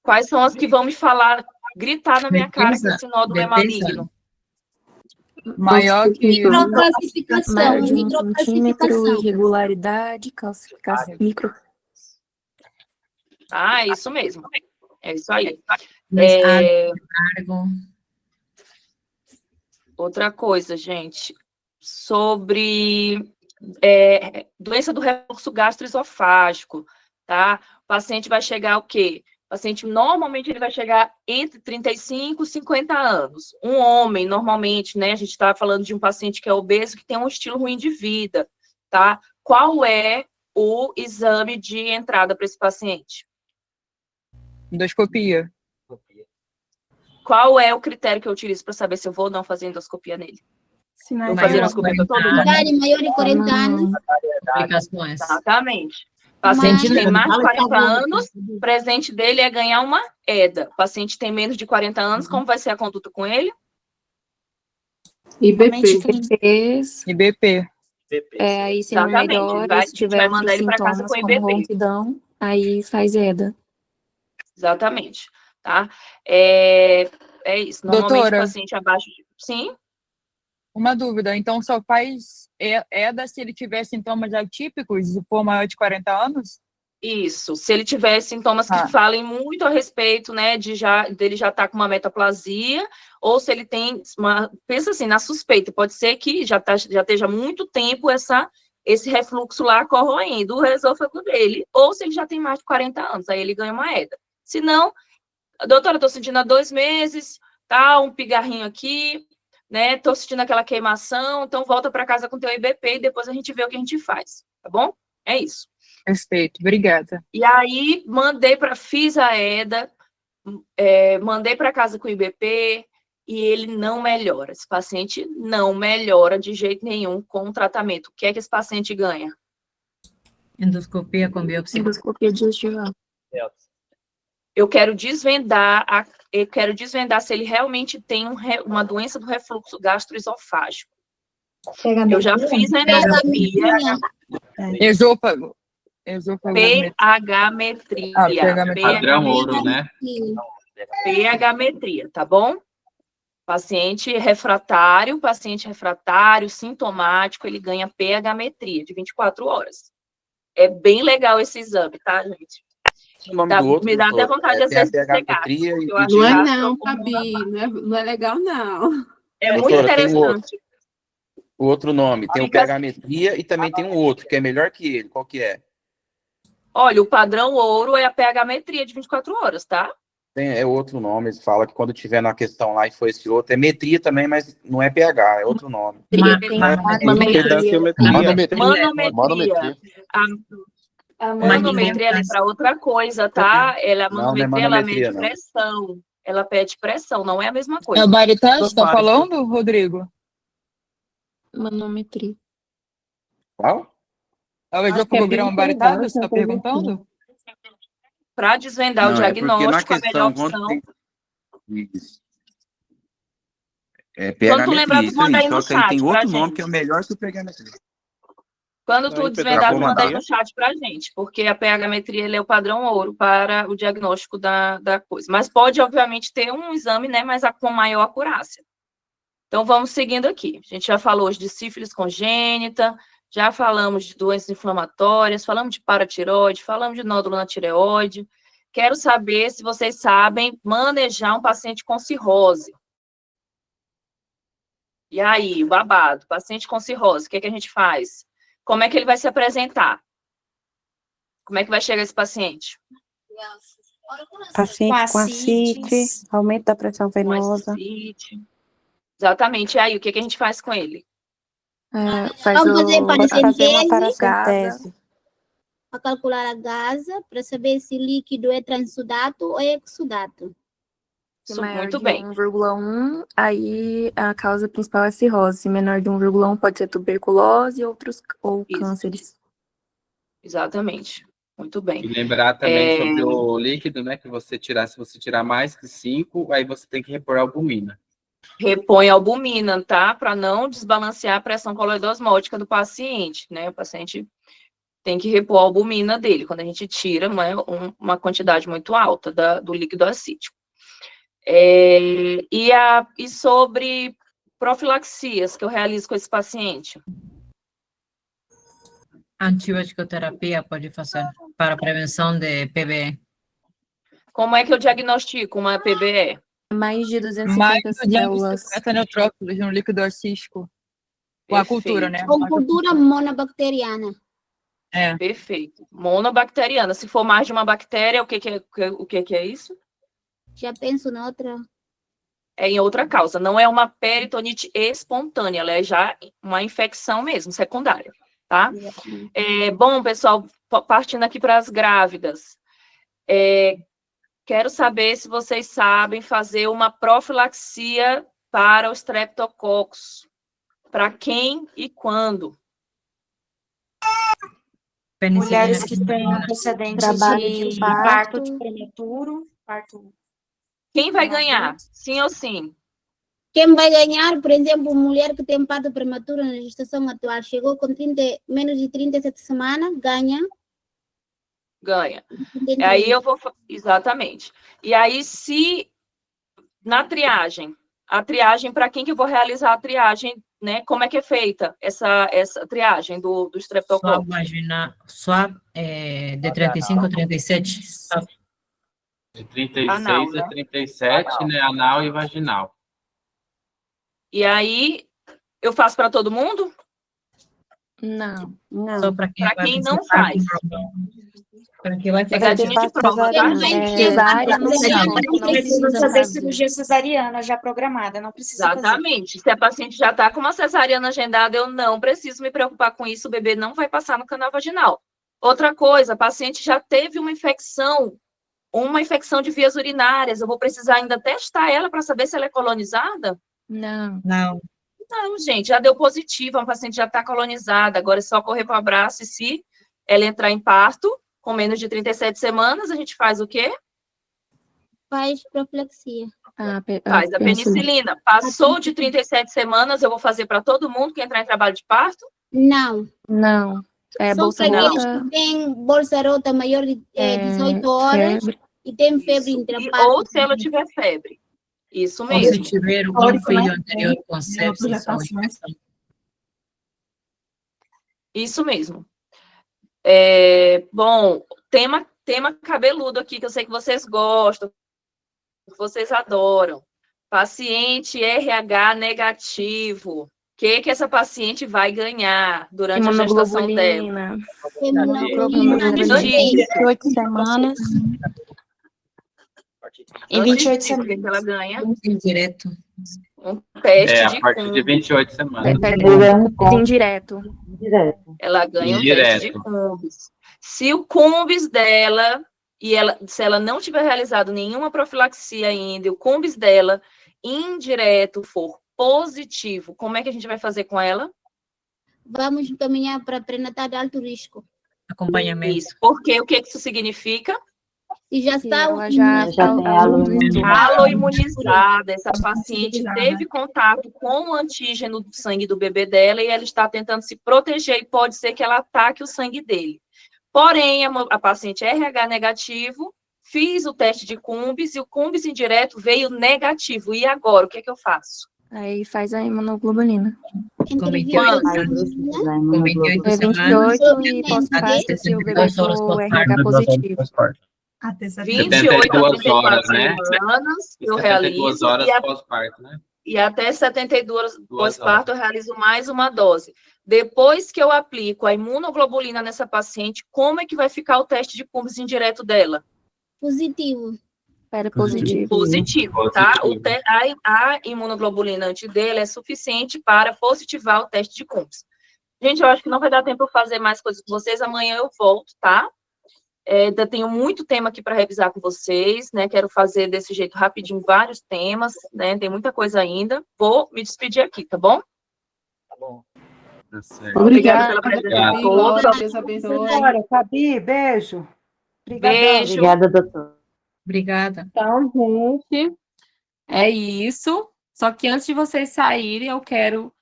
Quais são as que vão me falar, gritar na minha cara que esse nódulo é maligno? Maior que... Microclassificação. Maior de 1 centímetro, irregularidade, calcificação, micro... É isso mesmo. É isso aí. Outra coisa, gente. sobre doença do refluxo gastroesofágico, tá? O paciente vai chegar o quê? O paciente, normalmente, ele vai chegar entre 35 e 50 anos. Um homem, normalmente, né? A gente está falando de um paciente que é obeso, que tem um estilo ruim de vida, tá? Qual é o exame de entrada para esse paciente? Endoscopia. Qual é o critério que eu utilizo para saber se eu vou ou não fazer endoscopia nele? Eu vou fazer endoscopia para todo mundo? Idade maior de 40 anos. Complicações. Exatamente. Paciente tem mais de 40 anos, o presente dele é ganhar uma EDA. Paciente tem menos de 40 anos, como vai ser a conduta com ele? IBP. Aí se não Exatamente. melhora, se A gente tiver vai outros mandar ele para casa sintomas com como IBP. ronquidão, aí faz EDA. Exatamente. Tá? É isso. Normalmente, Doutora. o paciente abaixo de... Sim? Uma dúvida, então só faz EDA se ele tiver sintomas atípicos e for maior de 40 anos? Isso, se ele tiver sintomas que falem muito a respeito, né, dele já estar com uma metaplasia, ou se ele tem pensa assim, na suspeita, pode ser que já esteja há muito tempo esse refluxo lá corroendo o esôfago dele, ou se ele já tem mais de 40 anos, aí ele ganha uma EDA. Se não, doutora, estou sentindo há 2 meses, tá, um pigarrinho aqui, né, estou sentindo aquela queimação, então volta para casa com teu IBP e depois a gente vê o que a gente faz, tá bom? É isso. Perfeito, obrigada. E aí, fiz a EDA, mandei para casa com o IBP e ele não melhora. Esse paciente não melhora de jeito nenhum com o tratamento. O que é que esse paciente ganha? Endoscopia com biopsia. Endoscopia digestiva. Eu quero desvendar se ele realmente tem uma doença do refluxo gastroesofágico. Eu já fiz a endoscopia. Esôfago. pH-metria. Padrão ouro, né? pH-metria, tá bom? Paciente refratário, sintomático, ele ganha pH-metria de 24 horas. É bem legal esse exame, tá, gente? O nome do outro, me dá até vontade de às vezes de pegar. Não é não, Fabi, não é legal não. É muito interessante. O outro nome, tem o pH-metria e também tem um outro, que é melhor que ele. Qual que é? Olha, o padrão ouro é a pH-metria de 24 horas, tá? É outro nome, eles falam que quando tiver na questão lá e for esse outro, é metria também, mas não é pH, é outro nome. Manometria. A manometria é para outra coisa, tá? A manometria, ela mede pressão. Ela pede pressão, não é a mesma coisa. É o Baritaz que está falando, Rodrigo? Manometria. Qual? É o esofagograma Baritaz que você está perguntando? Para desvendar o diagnóstico, a melhor opção... Quando tu lembrar, tu manda aí no chat. Tem outro nome que é o melhor que o pH-metria. Quando tu desvendar, tu manda aí no chat pra gente, porque a pH-metria ele é o padrão ouro para o diagnóstico da coisa. Mas pode, obviamente, ter um exame, né, mas com maior acurácia. Então, vamos seguindo aqui. A gente já falou hoje de sífilis congênita, já falamos de doenças inflamatórias, falamos de paratireoide, falamos de nódulo na tireoide. Quero saber se vocês sabem manejar um paciente com cirrose. E aí, o babado, paciente com cirrose, o que a gente faz? Como é que ele vai se apresentar? Como é que vai chegar esse paciente? Paciente com ascite, aumento da pressão venosa. Exatamente. E aí, o que a gente faz com ele? Vamos fazer uma paracentese. Para calcular a gasa, para saber se o líquido é transsudato ou é exsudato. Isso, muito bem. 1,1, aí a causa principal é cirrose. Se menor de 1,1 pode ser tuberculose ou cânceres. Exatamente. Muito bem. E lembrar também sobre o líquido, né? Que se você tirar mais que 5, aí você tem que repor a albumina. Repõe a albumina, tá? Para não desbalancear a pressão coloidosmótica do paciente, né? O paciente tem que repor a albumina dele, quando a gente tira uma quantidade muito alta do líquido acítico. E sobre profilaxias que eu realizo com esse paciente? Antibioticoterapia pode fazer para prevenção de PBE. Como é que eu diagnostico uma PBE? Mais de 250 células. Metaneutrófilos no líquido acístico. Com a cultura, né? Com cultura monobacteriana. Perfeito. Monobacteriana. Se for mais de uma bactéria, o que é isso? Já penso noutra. É em outra causa. Não é uma peritonite espontânea, ela é já uma infecção mesmo, secundária, tá? Bom, pessoal, partindo aqui para as grávidas. Quero saber se vocês sabem fazer uma profilaxia para o Streptococcus. Para quem e quando? Mulheres que têm antecedentes Trabalho de de parto parto. prematuro, parto Quem vai ganhar? Sim ou sim? Quem vai ganhar, por exemplo, mulher que tem parto prematuro na gestação atual, chegou com menos de 37 semanas, ganha. Ganha. Aí eu vou... Exatamente. E aí, se na triagem, a triagem, para quem que eu vou realizar a triagem, né? Como é que é feita essa triagem do Streptococcus? Swab de 35 a 37. De 36 Anal, né? a 37, né? Anal e vaginal. E aí, eu faço para todo mundo? Não. Só para quem não faz. Para quem vai fazer Pegadinha de prova, tá? Cesárea não tem como, não precisa precisa fazer fazer. cirurgia cesariana já programada, não precisa fazer. Exatamente. Se a paciente já está com uma cesariana agendada, eu não preciso me preocupar com isso, o bebê não vai passar no canal vaginal. Outra coisa, a paciente já teve uma infecção de vias urinárias, eu vou precisar ainda testar ela para saber se ela é colonizada? Não. Não. Não, gente, já deu positivo, a paciente já está colonizada, agora é só correr para o abraço, e se ela entrar em parto, com menos de 37 semanas, a gente faz o quê? Faz profilaxia. Faz a penicilina. Passou de 37 semanas, eu vou fazer para todo mundo que entrar em trabalho de parto? Não. Não. Só Bolsa para aqueles rota. que têm bolsa rota maior de 18 horas febre. e tem febre intraparto. Ou se ela tiver febre. Isso Ou mesmo. se tiver um filho anterior com sepsis ou infecção. Isso mesmo. Bom, tema cabeludo aqui, que eu sei que vocês gostam, que vocês adoram. Paciente RH negativo. O que essa paciente vai ganhar durante a gestação dela? Imunoglobulina de 28 semanas. Em 28 O que ela ganha? Indireto. Um teste A de partir de Cumbis. 28 semanas. Indireto. Ela ganha um Indireto. teste de Cumbis. Se o Cumbis dela, se ela não tiver realizado nenhuma profilaxia ainda, e o Cumbis dela indireto for positivo, como é que a gente vai fazer com ela? Vamos encaminhar para pré-natal de alto risco. Acompanhamento. Isso. Porque o que isso significa? E já está ela já tem aloimunizada. Essa paciente teve contato com o antígeno do sangue do bebê dela e ela está tentando se proteger e pode ser que ela ataque o sangue dele. Porém, a paciente RH negativo, fiz o teste de Cumbis e o Cumbis indireto veio negativo. E agora, o que é que eu faço? Aí faz a imunoglobulina. Com 28 semanas. Com 28 É semanas. 28 e pós-parto se o bebê for RH positivo. Até 28 a 72 horas, 34 né? semanas eu 72 realizo horas pós-parto, né? e até 72 pós-parto eu realizo mais uma dose. Depois que eu aplico a imunoglobulina nessa paciente, como é que vai ficar o teste de Cumbis indireto dela? Positivo. Era positivo. Positivo, tá? A imunoglobulina anti dele é suficiente para positivar o teste de Cumbis. Gente, eu acho que não vai dar tempo de fazer mais coisas com vocês. Amanhã eu volto, tá? Ainda tenho muito tema aqui para revisar com vocês, né? Quero fazer desse jeito rapidinho vários temas, né? Tem muita coisa ainda. Vou me despedir aqui, tá bom? Tá bom. Tá certo. Obrigada pela presença de todos. Deus abençoe. Doutora, Fabi, beijo. Obrigadão. Beijo. Obrigada, doutor. Obrigada. Então, gente, é isso. Só que antes de vocês saírem, eu quero,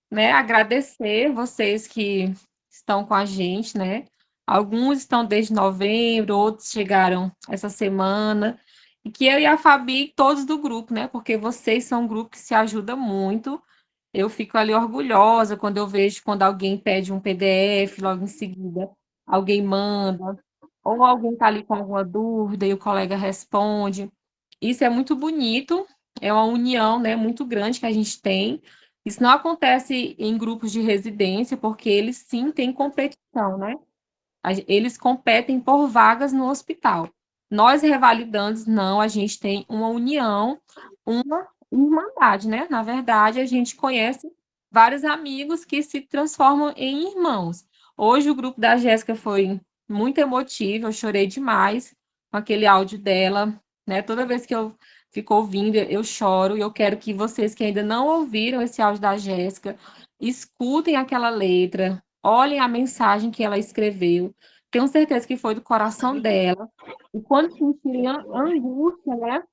né, agradecer vocês que estão com a gente, né? Alguns estão desde novembro, outros chegaram essa semana. E que eu e a Fabi, todos do grupo, né? Porque vocês são um grupo que se ajuda muito. Eu fico ali orgulhosa quando eu vejo quando alguém pede um PDF, logo em seguida alguém manda, ou alguém está ali com alguma dúvida e o colega responde. Isso é muito bonito, é uma união, né, muito grande que a gente tem, Isso não acontece em grupos de residência, porque eles sim têm competição, né? Eles competem por vagas no hospital. Nós, revalidantes, não, a gente tem uma união, uma irmandade, né? Na verdade, a gente conhece vários amigos que se transformam em irmãos. Hoje, o grupo da Jéssica foi muito emotivo, eu chorei demais com aquele áudio dela, né? Toda vez que eu fico ouvindo, eu choro, e eu quero que vocês que ainda não ouviram esse áudio da Jéssica, escutem aquela letra, olhem a mensagem que ela escreveu. Tenho certeza que foi do coração dela. E quando sentirem angústia, né?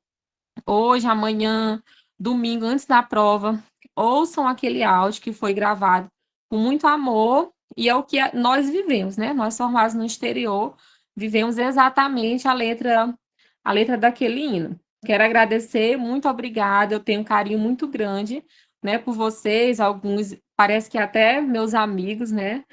Hoje, amanhã, domingo, antes da prova, ouçam aquele áudio que foi gravado com muito amor, e é o que nós vivemos, né? Nós formados no exterior, vivemos exatamente a letra daquele hino. Quero agradecer, muito obrigada, eu tenho um carinho muito grande, né, por vocês, alguns, parece que até meus amigos, né?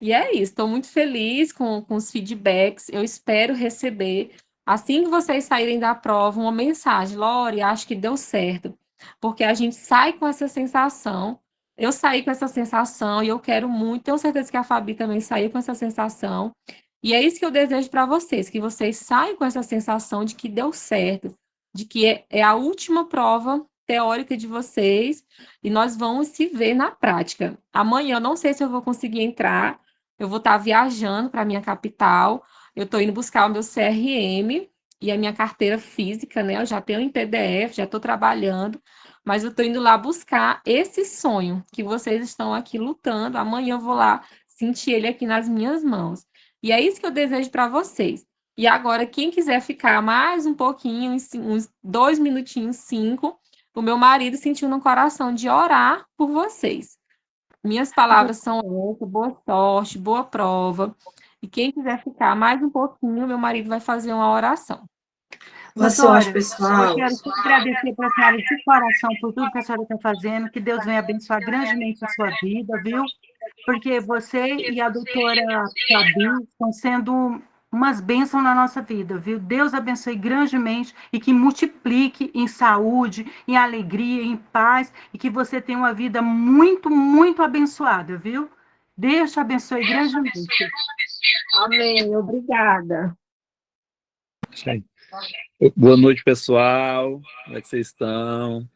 E é isso, estou muito feliz com os feedbacks, eu espero receber, assim que vocês saírem da prova, uma mensagem: Lore, acho que deu certo, porque a gente sai com essa sensação, eu saí com essa sensação, e eu quero muito, tenho certeza que a Fabi também saiu com essa sensação, e é isso que eu desejo para vocês, que vocês saiam com essa sensação de que deu certo, de que é a última prova teórica de vocês, e nós vamos se ver na prática. Amanhã eu não sei se eu vou conseguir entrar, eu vou estar viajando para a minha capital, eu estou indo buscar o meu CRM e a minha carteira física, né? Eu já tenho em PDF, já estou trabalhando, mas eu estou indo lá buscar esse sonho que vocês estão aqui lutando. Amanhã eu vou lá sentir ele aqui nas minhas mãos. E é isso que eu desejo para vocês. E agora, quem quiser ficar mais um pouquinho, uns 2 minutinhos, 5, o meu marido sentiu no coração de orar por vocês. Minhas palavras são essas: boa sorte, boa prova. E quem quiser ficar mais um pouquinho, meu marido vai fazer uma oração. Boa sorte, pessoal. Eu quero agradecer para a senhora de coração por tudo que a senhora está fazendo, que Deus venha abençoar grandemente a sua vida, viu? Porque você e a doutora Fabi estão sendo umas bênçãos na nossa vida, viu? Deus abençoe grandemente e que multiplique em saúde, em alegria, em paz, e que você tenha uma vida muito, muito abençoada, viu? Deus te abençoe grandemente. Amém, obrigada. Boa noite, pessoal. Como é que vocês estão?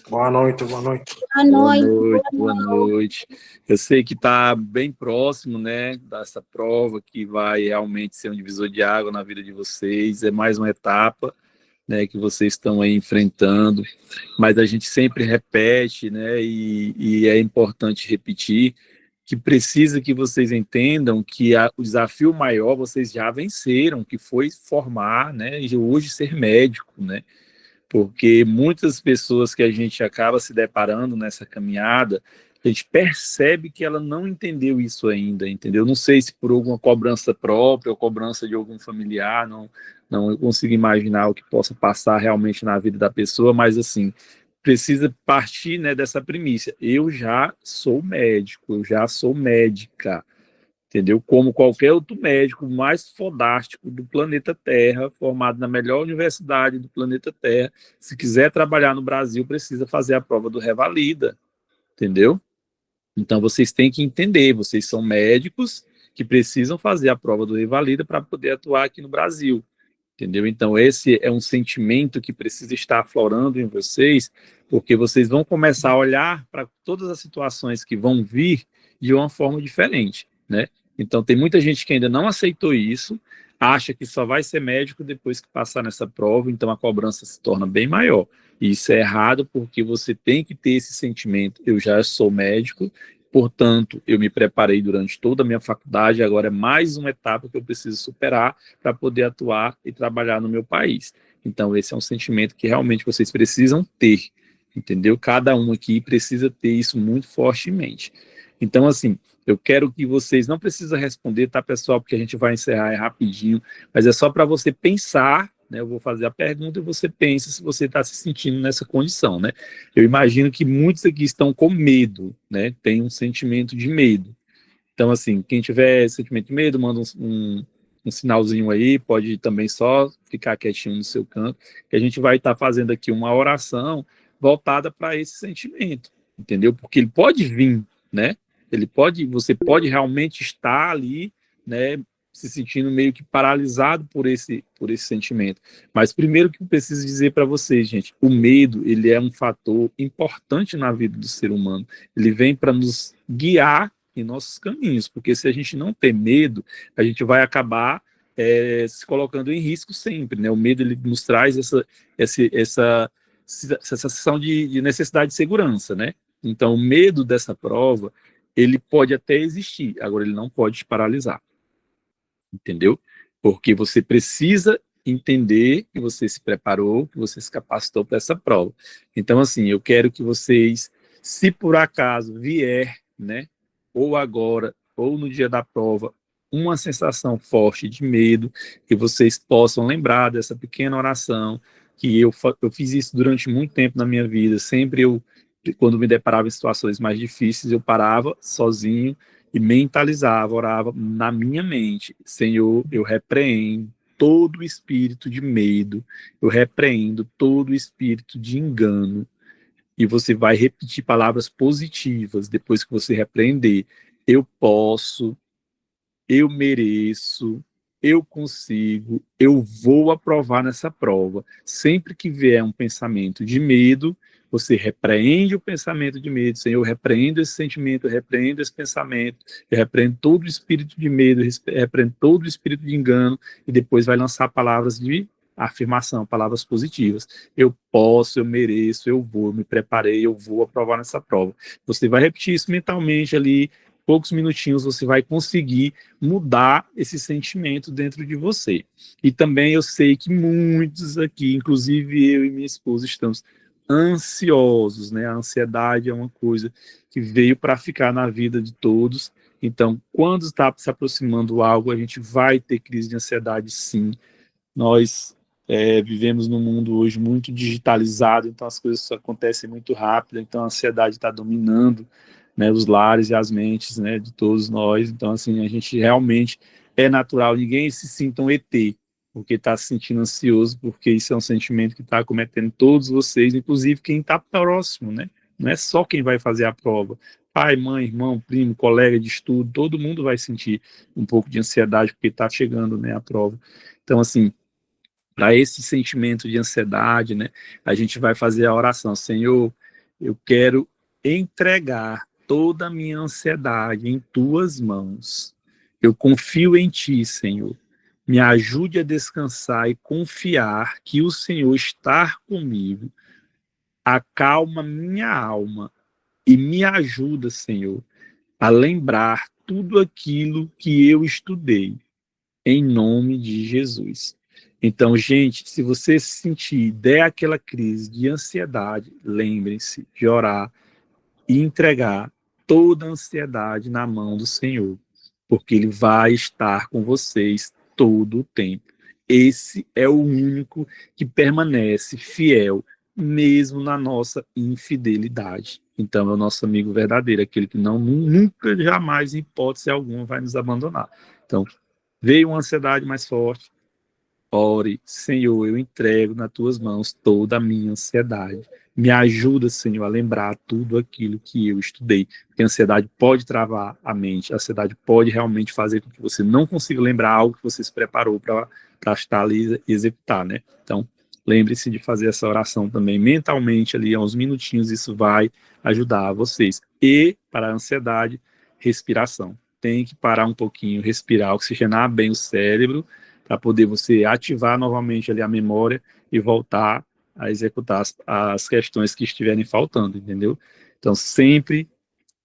Boa noite, boa noite. Boa noite. Boa noite. Eu sei que está bem próximo, né, dessa prova que vai realmente ser um divisor de água na vida de vocês. É mais uma etapa, né, que vocês estão aí enfrentando, mas a gente sempre repete, né, e é importante repetir, que precisa que vocês entendam que o desafio maior vocês já venceram, que foi formar, né, e hoje ser médico, né, porque muitas pessoas que a gente acaba se deparando nessa caminhada, a gente percebe que ela não entendeu isso ainda, entendeu? Não sei se por alguma cobrança própria ou cobrança de algum familiar, não consigo imaginar o que possa passar realmente na vida da pessoa, mas assim, precisa partir, né, dessa premissa: eu já sou médico, eu já sou médica, entendeu? Como qualquer outro médico mais fodástico do planeta Terra, formado na melhor universidade do planeta Terra, se quiser trabalhar no Brasil, precisa fazer a prova do Revalida, entendeu? Então, vocês têm que entender, vocês são médicos que precisam fazer a prova do Revalida para poder atuar aqui no Brasil, entendeu? Então, esse é um sentimento que precisa estar aflorando em vocês, porque vocês vão começar a olhar para todas as situações que vão vir de uma forma diferente, né? Então, tem muita gente que ainda não aceitou isso, acha que só vai ser médico depois que passar nessa prova, então a cobrança se torna bem maior. E isso é errado, porque você tem que ter esse sentimento: eu já sou médico, portanto, eu me preparei durante toda a minha faculdade, agora é mais uma etapa que eu preciso superar para poder atuar e trabalhar no meu país. Então, esse é um sentimento que realmente vocês precisam ter, entendeu? Cada um aqui precisa ter isso muito fortemente. Então, assim, eu quero que vocês, não precisam responder, tá, pessoal, porque a gente vai encerrar rapidinho, mas é só para você pensar, né? Eu vou fazer a pergunta e você pensa se você está se sentindo nessa condição, né? Eu imagino que muitos aqui estão com medo, né? Tem um sentimento de medo. Então, assim, quem tiver sentimento de medo, manda um sinalzinho aí, pode também só ficar quietinho no seu canto, que a gente vai estar fazendo aqui uma oração voltada para esse sentimento, entendeu? Porque ele pode vir, né? Você pode realmente estar ali, né, se sentindo meio que paralisado por esse sentimento. Mas primeiro que eu preciso dizer para vocês, gente, o medo, ele é um fator importante na vida do ser humano. Ele vem para nos guiar em nossos caminhos, porque se a gente não ter medo, a gente vai acabar se colocando em risco sempre, né? O medo, ele nos traz essa sensação de necessidade de segurança, né? Então, o medo dessa prova, ele pode até existir, agora ele não pode te paralisar, entendeu? Porque você precisa entender que você se preparou, que você se capacitou para essa prova. Então, assim, eu quero que vocês, se por acaso vier, né, ou agora, ou no dia da prova, uma sensação forte de medo, que vocês possam lembrar dessa pequena oração, que eu fiz isso durante muito tempo na minha vida, sempre quando me deparava em situações mais difíceis, eu parava sozinho e mentalizava, orava na minha mente: Senhor, eu repreendo todo o espírito de medo, eu repreendo todo o espírito de engano. E você vai repetir palavras positivas depois que você repreender: eu posso, eu mereço, eu consigo, eu vou aprovar nessa prova. Sempre que vier um pensamento de medo, você repreende o pensamento de medo: Senhor, eu repreendo esse sentimento, eu repreendo esse pensamento, eu repreendo todo o espírito de medo, eu repreendo todo o espírito de engano, e depois vai lançar palavras de afirmação, palavras positivas: eu posso, eu mereço, eu vou, eu me preparei, eu vou aprovar nessa prova. Você vai repetir isso mentalmente ali, poucos minutinhos você vai conseguir mudar esse sentimento dentro de você. E também eu sei que muitos aqui, inclusive eu e minha esposa, estamos ansiosos, né? A ansiedade é uma coisa que veio para ficar na vida de todos. Então, quando está se aproximando algo, a gente vai ter crise de ansiedade, sim. Nós vivemos num mundo hoje muito digitalizado, então as coisas acontecem muito rápido, então a ansiedade está dominando, né, os lares e as mentes, né, de todos nós. Então, assim, a gente realmente é natural, ninguém se sinta um ET, porque está se sentindo ansioso, porque isso é um sentimento que está acometendo todos vocês, inclusive quem está próximo, né? Não é só quem vai fazer a prova. Pai, mãe, irmão, primo, colega de estudo, todo mundo vai sentir um pouco de ansiedade, porque está chegando, né, a prova. Então, assim, para esse sentimento de ansiedade, né, a gente vai fazer a oração: Senhor, eu quero entregar toda a minha ansiedade em tuas mãos. Eu confio em ti, Senhor. Me ajude a descansar e confiar que o Senhor está comigo. Acalma minha alma e me ajuda, Senhor, a lembrar tudo aquilo que eu estudei, em nome de Jesus. Então, gente, se você se sentir, der aquela crise de ansiedade, lembrem-se de orar e entregar toda a ansiedade na mão do Senhor, porque Ele vai estar com vocês todo o tempo. Esse é o único que permanece fiel, mesmo na nossa infidelidade. Então, é o nosso amigo verdadeiro, aquele que nunca, jamais, em hipótese alguma, vai nos abandonar. Então, veio uma ansiedade mais forte, ore: Senhor, eu entrego nas tuas mãos toda a minha ansiedade. Me ajuda, Senhor, a lembrar tudo aquilo que eu estudei. Porque a ansiedade pode travar a mente, a ansiedade pode realmente fazer com que você não consiga lembrar algo que você se preparou para estar ali e executar, né? Então, lembre-se de fazer essa oração também mentalmente ali, há uns minutinhos, isso vai ajudar vocês. E, para a ansiedade, respiração. Tem que parar um pouquinho, respirar, oxigenar bem o cérebro, para poder você ativar novamente ali a memória e voltar a executar as questões que estiverem faltando, entendeu? Então, sempre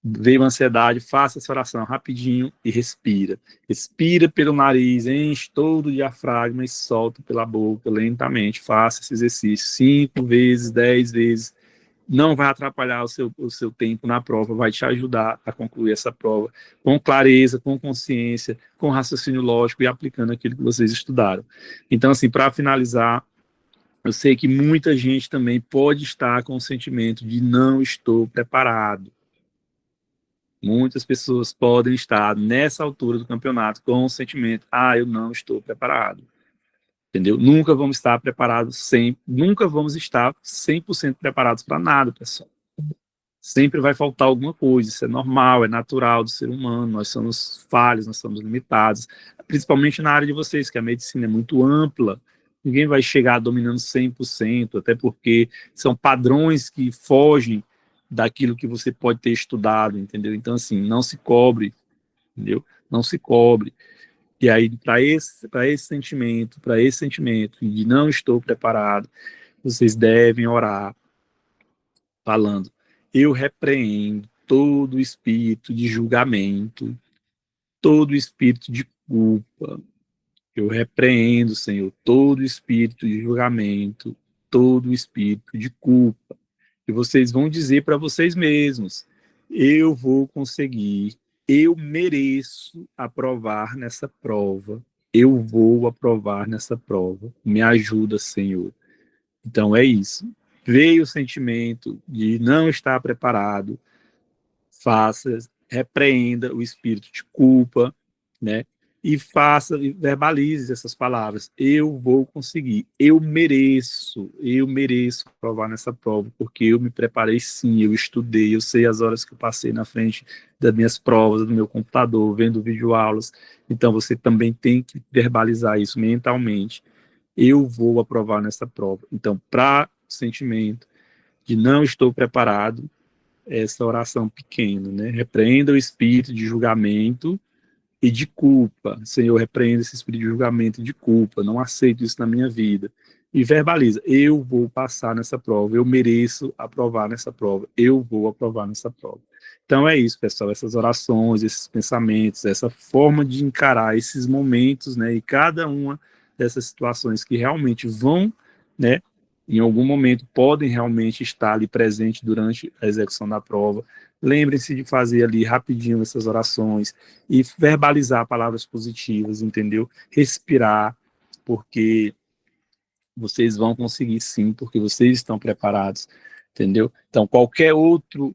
veio a ansiedade, faça essa oração rapidinho e respira. Respira pelo nariz, enche todo o diafragma e solta pela boca lentamente. Faça esse exercício 5 vezes, 10 vezes. Não vai atrapalhar o seu tempo na prova, vai te ajudar a concluir essa prova com clareza, com consciência, com raciocínio lógico e aplicando aquilo que vocês estudaram. Então, assim, para finalizar, eu sei que muita gente também pode estar com o sentimento de não estou preparado. Muitas pessoas podem estar nessa altura do campeonato com o sentimento: eu não estou preparado. Entendeu? Nunca vamos estar preparados nunca vamos estar 100% preparados para nada, pessoal. Sempre vai faltar alguma coisa, isso é normal, é natural do ser humano, nós somos falhos, nós somos limitados, principalmente na área de vocês, que a medicina é muito ampla, ninguém vai chegar dominando 100%, até porque são padrões que fogem daquilo que você pode ter estudado, entendeu? Então, assim, não se cobre, entendeu? Não se cobre. E aí, para esse sentimento de não estou preparado, vocês devem orar, falando: eu repreendo todo espírito de julgamento, todo espírito de culpa. Eu repreendo, Senhor, todo espírito de julgamento, todo espírito de culpa. E vocês vão dizer para vocês mesmos: eu vou conseguir, eu mereço aprovar nessa prova, eu vou aprovar nessa prova. Me ajuda, Senhor. Então é isso. Veio o sentimento de não estar preparado, repreenda o espírito de culpa, né? E verbalize essas palavras. Eu vou conseguir, eu mereço provar nessa prova, porque eu me preparei sim, eu estudei, eu sei as horas que eu passei na frente das minhas provas, do meu computador, vendo videoaulas. Então você também tem que verbalizar isso mentalmente. Eu vou aprovar nessa prova. Então, para o sentimento de não estou preparado, essa oração pequena, né? Repreenda o espírito de julgamento e de culpa. Senhor, repreenda esse espírito de julgamento e de culpa. Não aceito isso na minha vida. E verbaliza: eu vou passar nessa prova, eu mereço aprovar nessa prova, eu vou aprovar nessa prova. Então é isso, pessoal, essas orações, esses pensamentos, essa forma de encarar esses momentos, né? E cada uma dessas situações que realmente vão, né, em algum momento podem realmente estar ali presente durante a execução da prova. Lembrem-se de fazer ali rapidinho essas orações e verbalizar palavras positivas, entendeu? Respirar, porque vocês vão conseguir sim, porque vocês estão preparados, entendeu? Então, qualquer outro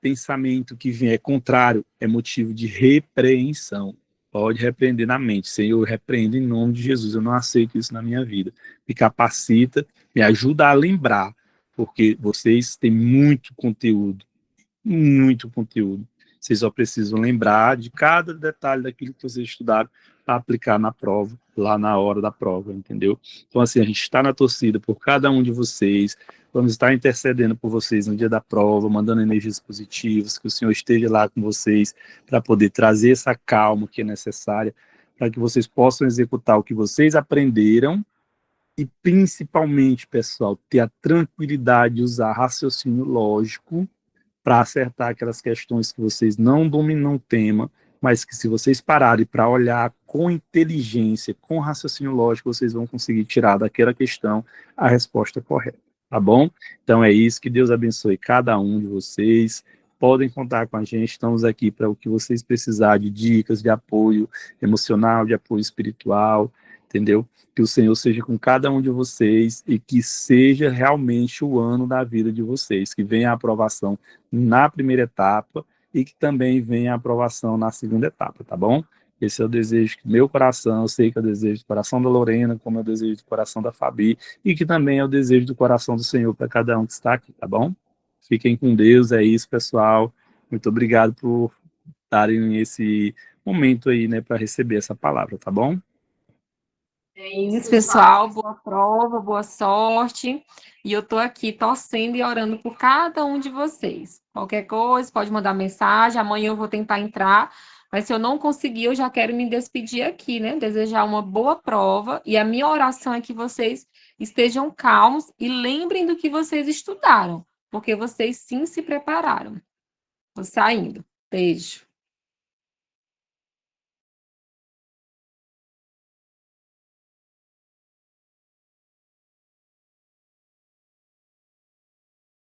pensamento que vier contrário é motivo de repreensão. Pode repreender na mente: Senhor, eu repreendo em nome de Jesus, eu não aceito isso na minha vida. Me capacita, me ajuda a lembrar, porque vocês têm muito conteúdo. Vocês só precisam lembrar de cada detalhe daquilo que vocês estudaram para aplicar na prova, lá na hora da prova, entendeu? Então, assim, a gente está na torcida por cada um de vocês, vamos estar intercedendo por vocês no dia da prova, mandando energias positivas, que o Senhor esteja lá com vocês para poder trazer essa calma que é necessária, para que vocês possam executar o que vocês aprenderam e, principalmente, pessoal, ter a tranquilidade de usar raciocínio lógico para acertar aquelas questões que vocês não dominam o tema, mas que, se vocês pararem para olhar com inteligência, com raciocínio lógico, vocês vão conseguir tirar daquela questão a resposta correta, tá bom? Então é isso, que Deus abençoe cada um de vocês. Podem contar com a gente, estamos aqui para o que vocês precisarem, de dicas, de apoio emocional, de apoio espiritual, entendeu? Que o Senhor seja com cada um de vocês e que seja realmente o ano da vida de vocês, que venha a aprovação na primeira etapa e que também venha a aprovação na segunda etapa, tá bom? Esse é o desejo do meu coração, eu sei que é o desejo do coração da Lorena, como é o desejo do coração da Fabi, e que também é o desejo do coração do Senhor para cada um que está aqui, tá bom? Fiquem com Deus, é isso, pessoal. Muito obrigado por darem esse momento aí, né, para receber essa palavra, tá bom? É isso, pessoal. Boa prova, boa sorte. E eu tô aqui torcendo e orando por cada um de vocês. Qualquer coisa, pode mandar mensagem. Amanhã eu vou tentar entrar, mas se eu não conseguir, eu já quero me despedir aqui, né? Desejar uma boa prova. E a minha oração é que vocês estejam calmos e lembrem do que vocês estudaram, porque vocês sim se prepararam. Vou saindo. Beijo.